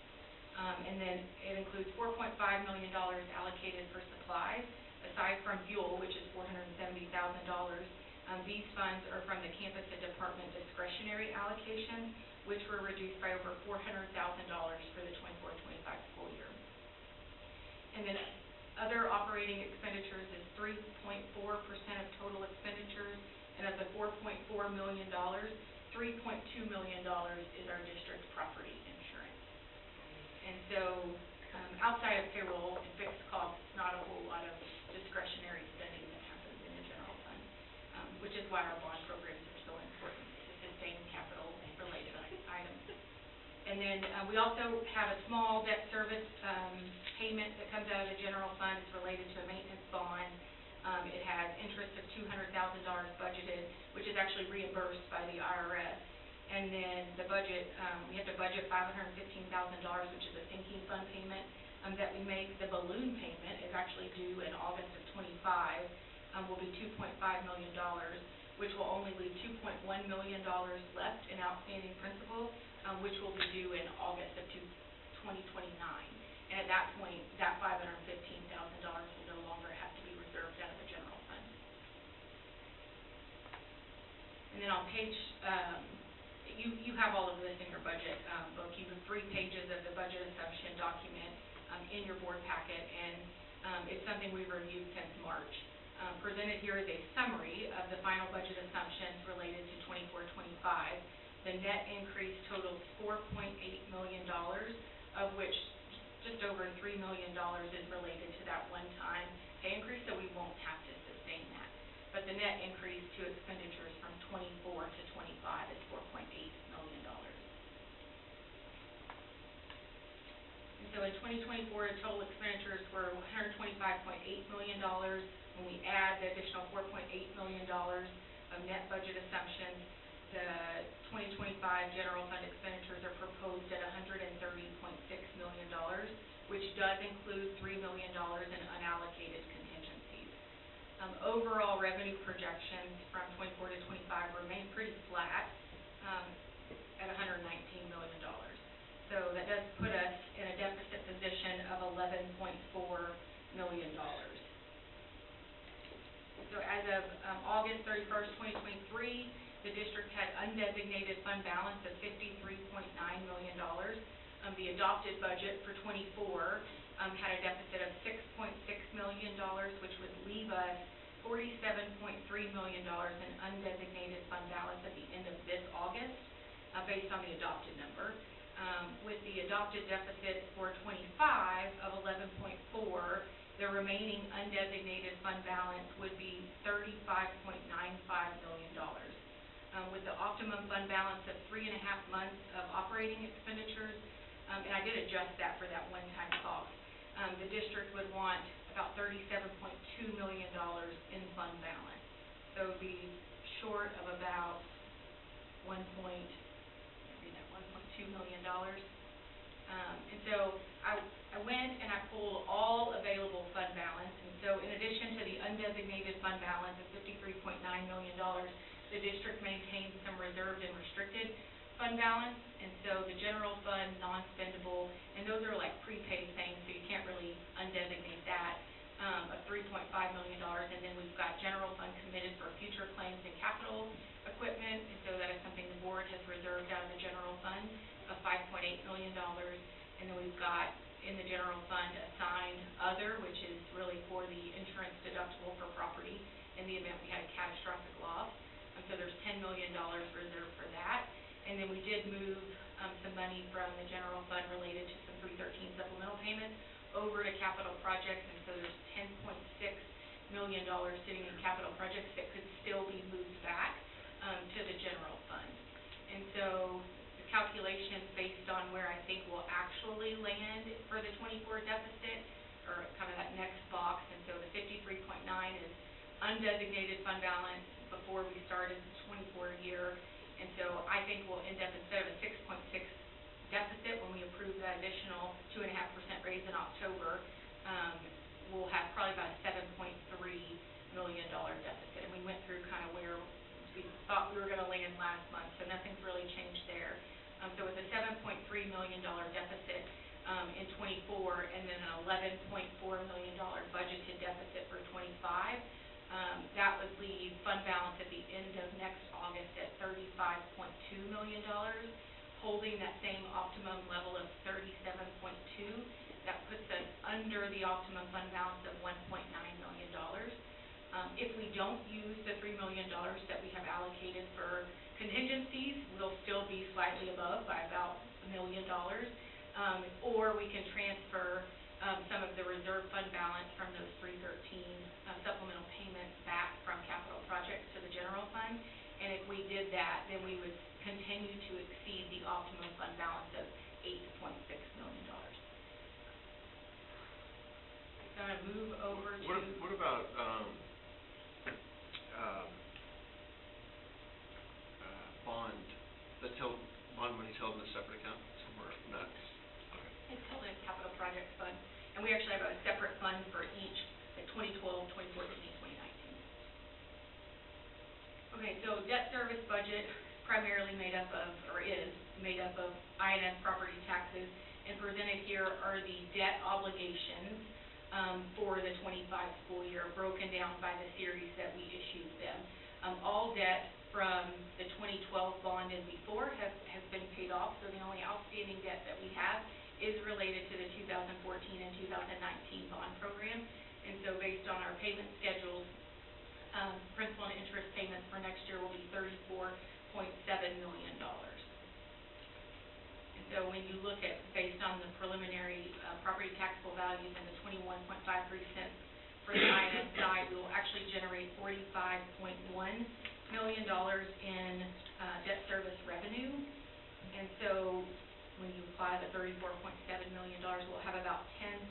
And then it includes $4.5 million allocated for supplies, aside from fuel, which is $470,000. These funds are from the campus and department discretionary allocations, which were reduced by over $400,000 for the 24-25 school year. And then other operating expenditures is 3.4% of total expenditures, and of the $4.4 million, $3.2 million is our district property insurance. And so, outside of payroll and fixed costs, not a whole lot of discretionary spending that happens in the general fund, which is why our bond programs are so important to sustain capital related items. And then, we also have a small debt service, payment that comes out of the general fund. It's related to a maintenance bond. It has interest of $200,000 budgeted, which is actually reimbursed by the IRS. And then the budget, we have to budget $515,000, which is a sinking fund payment, that we make. The balloon payment is actually due in August of '25, will be $2.5 million, which will only leave $2.1 million left in outstanding principal, which will be due in August of 2029. And at that point, that $515,000 will no longer have to be reserved out of the general fund. And then on page, you have all of this in your budget book. You have 3 pages of the budget assumption document in your board packet, and it's something we've reviewed since March. Presented here is a summary of the final budget assumptions related to 24-25. The net increase totals $4.8 million, of which just over $3 million is related to that one-time pay increase, so we won't have to sustain that. But the net increase to expenditures from 24 to 25 is $4.8 million. And so in 2024, the total expenditures were $125.8 million. When we add the additional $4.8 million of net budget assumptions, the 2025 general fund expenditures are proposed at $130.6 million, which does include $3 million in unallocated contingencies. Overall revenue projections from 24 to 25 remain pretty flat at $119 million. So that does put us in a deficit position of $11.4 million. So as of August 31st, 2023, the district had undesignated fund balance of $53.9 million. The adopted budget for 24 had a deficit of $6.6 million, which would leave us $47.3 million in undesignated fund balance at the end of this August, based on the adopted number. With the adopted deficit for 25 of 11.4, the remaining undesignated fund balance would be $35.95 million. With the optimum fund balance of 3.5 months of operating expenditures, and I did adjust that for that one-time cost, the district would want about $37.2 million in fund balance. So it would be short of about $1.2 million. And so I went and I pulled all available fund balance, and so in addition to the undesignated fund balance of $53.9 million, the district maintains some reserved and restricted fund balance, and so the general fund, non-spendable, and those are like prepaid things, so you can't really undesignate that, of $3.5 million, and then we've got general fund committed for future claims and capital equipment, and so that is something the board has reserved out of the general fund of $5.8 million, and then we've got in the general fund assigned other, which is really for the insurance deductible for property in the event we had a catastrophic loss, and so there's $10 million reserved for that. And then we did move some money from the general fund related to some 313 supplemental payments over to capital projects, and so there's $10.6 million sitting in capital projects that could still be moved back to the general fund. And so the calculations based on where I think we'll actually land for the 24 deficit, or kind of that next box, and so the 53.9 is undesignated fund balance before we started the 24 year. And so I think we'll end up, instead of a 6.6 deficit when we approve that additional 2.5% raise in October, we'll have probably about a $7.3 million deficit. And we went through kind of where we thought we were going to land last month, so nothing's really changed there. So with a $7.3 million deficit in 24, and then an $11.4 million budgeted deficit for 25, that would leave fund balance at the end of next August at $35.2 million, holding that same optimum level of 37.2. That puts us under the optimum fund balance of $1.9 million. If we don't use the $3 million that we have allocated for contingencies, we'll still be slightly above by about $1 million. or we can transfer some of the reserve fund balance from those 313 supplemental payments back from capital projects to the general fund. And if we did that, then we would continue to exceed the optimum fund balance of $8.6 million. So I'm going to move over to... What about, bond, that's held, bond money's held in a separate account somewhere, not, okay. It's held in capital projects fund, and we actually have a separate fund for each, like 2012, 2014, 2019. Okay, so debt service budget primarily made up of, or is made up of INS property taxes, and presented here are the debt obligations for the 25 school year, broken down by the series that we issued them. All debt from the 2012 bond and before has been paid off, so the only outstanding debt that we have is related to the 2014 and 2019 bond program. And so based on our payment schedules, principal and interest payments for next year will be $34.7 million. And so when you look at, based on the preliminary property taxable values and the 21.53 cents for the INS side, we will actually generate $45.1 million in debt service revenue. And so when you apply the $34.7 million, we'll have about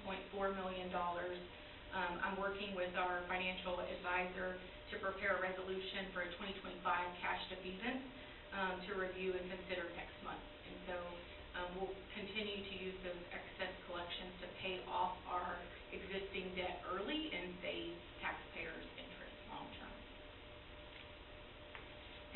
$10.4 million. I'm working with our financial advisor to prepare a resolution for a 2025 cash defeasance to review and consider next month. And so we'll continue to use those excess collections to pay off our existing debt early and save taxpayers interest long term.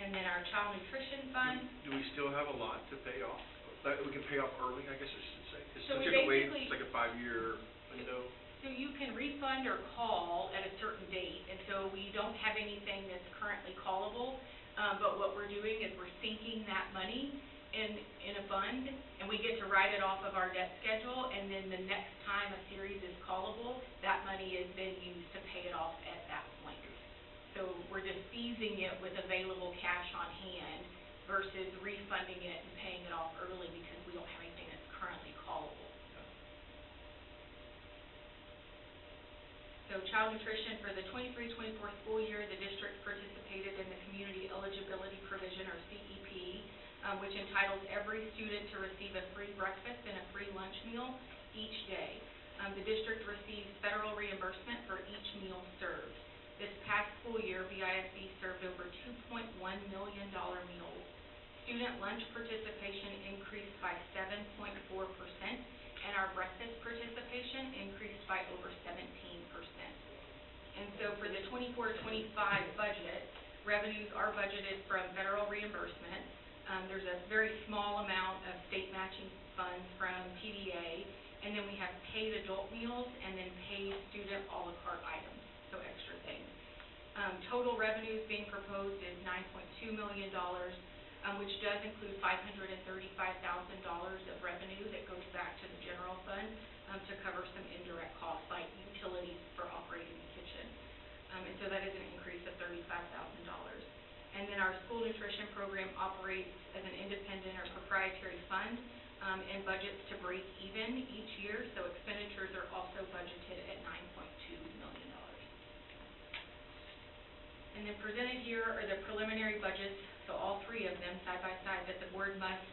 And then our child nutrition fund. Do we still have a lot to pay off? That we can pay off early, I guess I should say. It's So we such a wait, basically- it's like a 5-year window. So you can refund or call at a certain date, and so we don't have anything that's currently callable, but what we're doing is we're sinking that money in a fund, and we get to write it off of our debt schedule, and then the next time a series is callable, that money is then used to pay it off at that point. So we're defeasing it with available cash on hand versus refunding it and paying it off early because we don't have anything that's currently callable. So child nutrition, for the 23-24 school year, the district participated in the Community Eligibility Provision, or CEP, which entitles every student to receive a free breakfast and a free lunch meal each day. The district receives federal reimbursement for each meal served. This past school year, BISD served over 2.1 million meals. Student lunch participation increased by 7.4%, and our breakfast participation increased by over 17%. And so for the 24-25 budget, revenues are budgeted from federal reimbursement. There's a very small amount of state matching funds from TDA, and then we have paid adult meals and then paid student a la carte items, so extra things. Total revenues being proposed is $9.2 million, which does include $535,000 of revenue that goes back to the general fund to cover some indirect costs like utilities for operating the kitchen. And so that is an increase of $35,000. And then our school nutrition program operates as an independent or proprietary fund and budgets to break even each year, so expenditures are also budgeted at $9.2 million. And then presented here are the preliminary budgets, so all three of them side by side, that the board must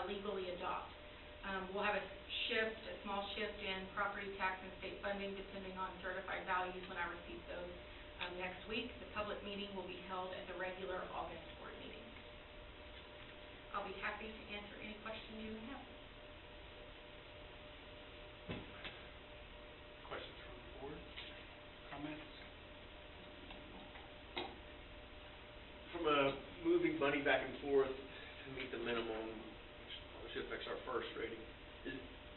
legally adopt. We'll have a small shift in property tax and state funding depending on certified values when I receive those next week. The public meeting will be held at the regular August board meeting. I'll be happy to answer any questions you may have. Questions from the board? Comments? From moving money back and forth to meet the minimum, which obviously affects our first rating,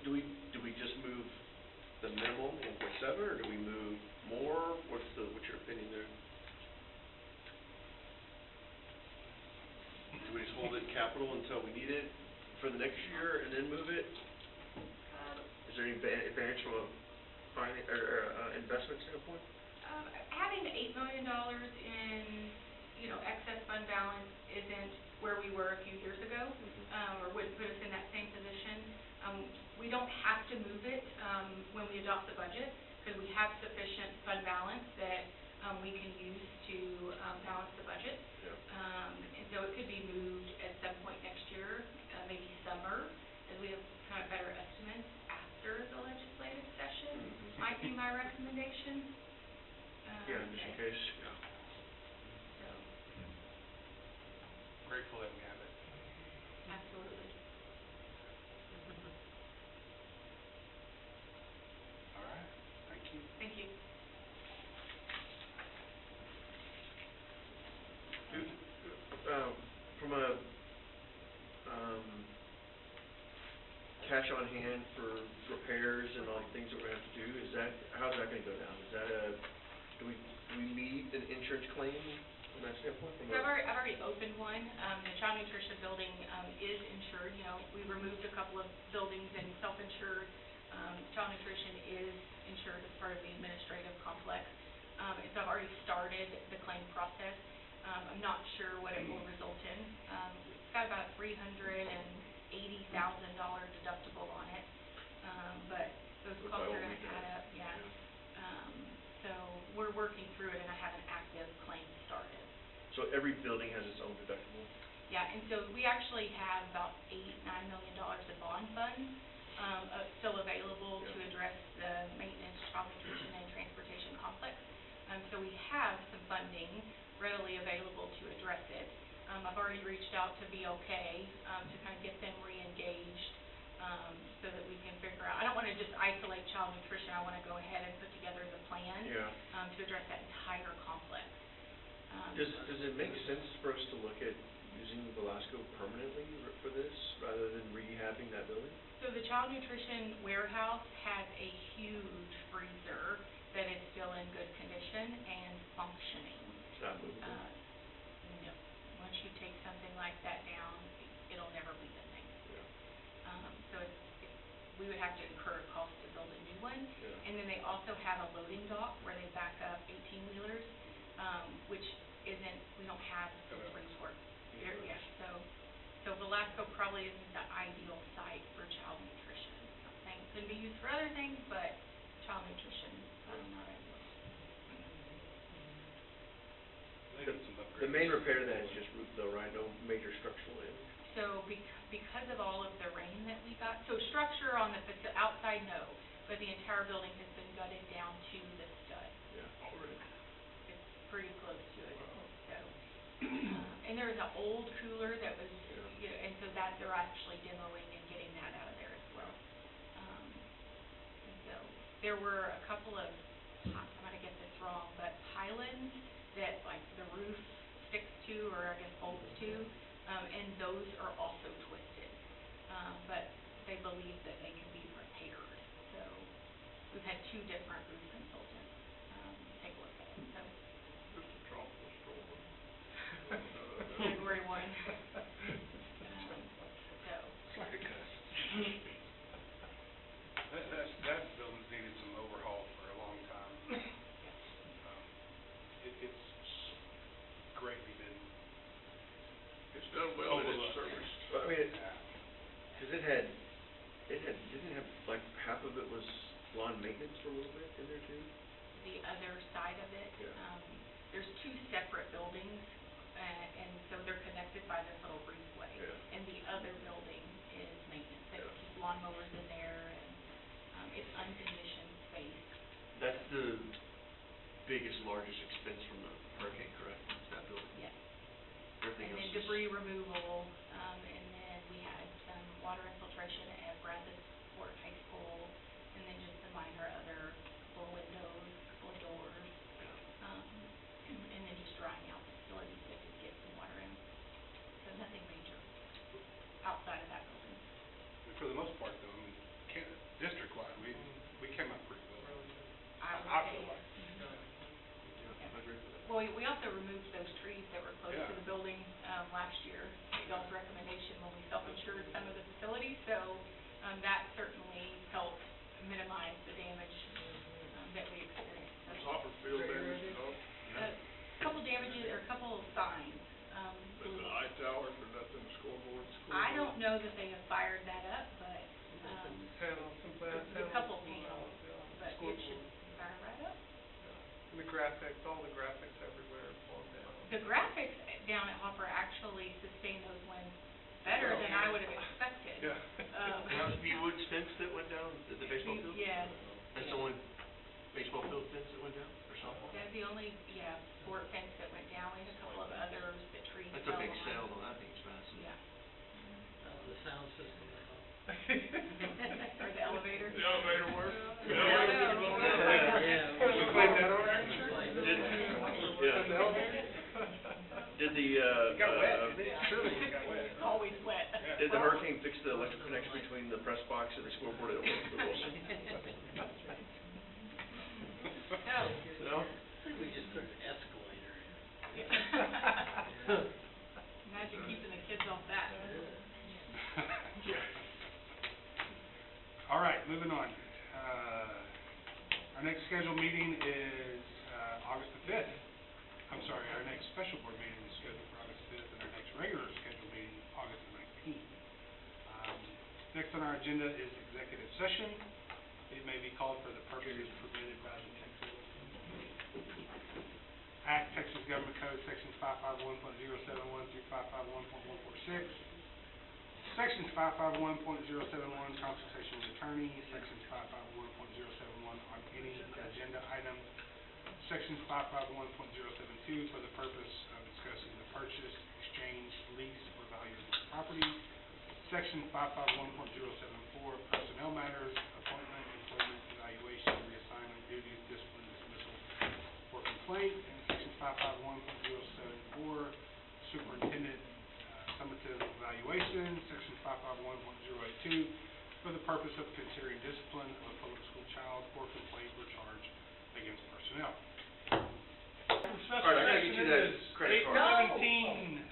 do we just move the minimum 1.7, or do we move more? What's your opinion there? Do we just hold it in capital until we need it for the next year and then move it? Is there any advantage from a investment standpoint? Having $8 million in excess fund balance isn't where we were a few years ago, or wouldn't put us in that same position. We don't have to move it, when we adopt the budget, because we have sufficient fund balance that, we can use to, balance the budget. And so it could be moved at some point next year, maybe summer, as we have kind of better estimates after the legislative session, might be my recommendation. Yeah, just in case, yeah. So, Grateful that we have it. absolutely. All right, thank you. Thank you. From a, cash on hand for repairs and all the things that we have to do, how's that gonna go down? Is that do we meet an insurance claim from that standpoint? So I've already opened one. The child nutrition building, is insured, we removed a couple of buildings and self-insured. Child nutrition is insured as part of the administrative complex. And so I've already started the claim process. I'm not sure what it will result in. It's got about a $380,000 deductible on it. But those costs are gonna add up, yeah. So we're working through it and I have an active claim started. So every building has its own deductible? Yeah, and so we actually have about $8-9 million of bond funds, still available to address the maintenance, child nutrition, and transportation complex. So we have some funding readily available to address it. I've already reached out to BOK, to kind of get them re-engaged, so that we can figure out, I don't wanna just isolate child nutrition, I wanna go ahead and put together the plan, to address that entire complex. Does it make sense for us to look at using Velasco permanently for this, rather than rehabbing that building? So the child nutrition warehouse has a huge freezer that is still in good condition and functioning. It's not movable? No. Once you take something like that down, it'll never be the same. So we would have to incur a cost to build a new one. And then they also have a loading dock where they back up 18-wheelers, which isn't, we don't have those resorts. Yeah, so Velasco probably isn't the ideal site for child nutrition. Not saying it couldn't be used for other things, but child nutrition, not ideal. They need some upgrades. The main repair to that is just roof though, right? No major structural damage? So because of all of the rain that we got, so structure on the outside, no, but the entire building has been gutted down to the stud. Yeah, already. It's pretty close to it, so. And there was an old cooler that was, and so that they're actually demoing and getting that out of there as well. And so there were a couple of, I'm gonna get this wrong, but pylons that like the roof sticks to, or I guess bolts to, and those are also twisted. But they believe that they can be repaired. So we've had 2 different roof consultants, take a look at it, so. Just a tropical storm. Category 1. So. It's like a cuss. That building's needed some overhaul for a long time. It's greatly been. It's done well in its service. Well, I mean, cause didn't it have, like, half of it was lawn maintenance for a little bit in there too? The other side of it, there's 2 separate buildings, and so they're connected by this little breezeway. And the other building is maintenance. They keep lawnmowers in there, and it's unconditioned space. That's the biggest, largest expense from the hurricane, correct? It's that building? Yes. Everything And else then is... debris removal, and then we had some water infiltration at Brazosport High School, and then just some minor other couple windows, couple of doors, and then just drying out the facilities that could get some water in. So nothing major outside of that building. For the most part though, I mean, district-wide, we came out pretty well. I would I say, feel like. Yeah, I agree with that. well, we also removed those trees that were close Yeah. to the building, last year, y'all's recommendation when we self-insured some of the facilities, so, that certainly helped minimize the damage, that we experienced. So, Soccer field damage, no? couple damages, or a couple signs, But the high towers or nothing, scoreboard, school. I don't know that they have fired that up, but, Town graphics, all the graphics everywhere for them. The graphics down at Hopper actually sustained those winds better than I would have expected. Yeah. Was it the Woods fence that went down, the baseball field? Yes. That's the only baseball field fence that went down, or softball? That's the only, sport fence that went down. We had a couple of others that trees That's fell a big on. sale, though, I think it's massive. Yeah. The sound system, Or the elevator. The elevator work? The Yeah. elevator's been blown up. Yeah. We played that already? Did the, It got wet, didn't it? Surely it got wet. It's always wet. did the hurricane fix the electrical connection between the press box and the scoreboard at Wilson? No. No? I think we just put an escalator in. Imagine keeping the kids off that. All right, moving on. Our next scheduled meeting is August the 5th. I'm sorry, our next special board meeting is scheduled for August 5th, and our next regular scheduled meeting, August the 19th. Next on our agenda is executive session. It may be called for the purposes permitted by the Texas Act, Texas Government Code, Sections 551.071 through 551.146. Sections 551.071, consultation with attorney, Sections 551.071 on any agenda item, Sections 551.072 for the purpose of discussing the purchase, exchange, lease, or value of property, Section 551.074, personnel matters, appointment, employment, evaluation, reassignment, duties, discipline, dismissal, or complaint, and Section 551.074, superintendent summative evaluation, Section 551.082, for the purpose of considering discipline of a public school child or complaint or charge against personnel. All right, I gotta get you that credit card. 8:17.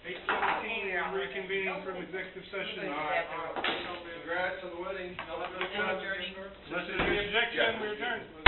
8:17, we're reconvening from executive session. Congrats on the wedding. Unless there's any objection, we're adjourned.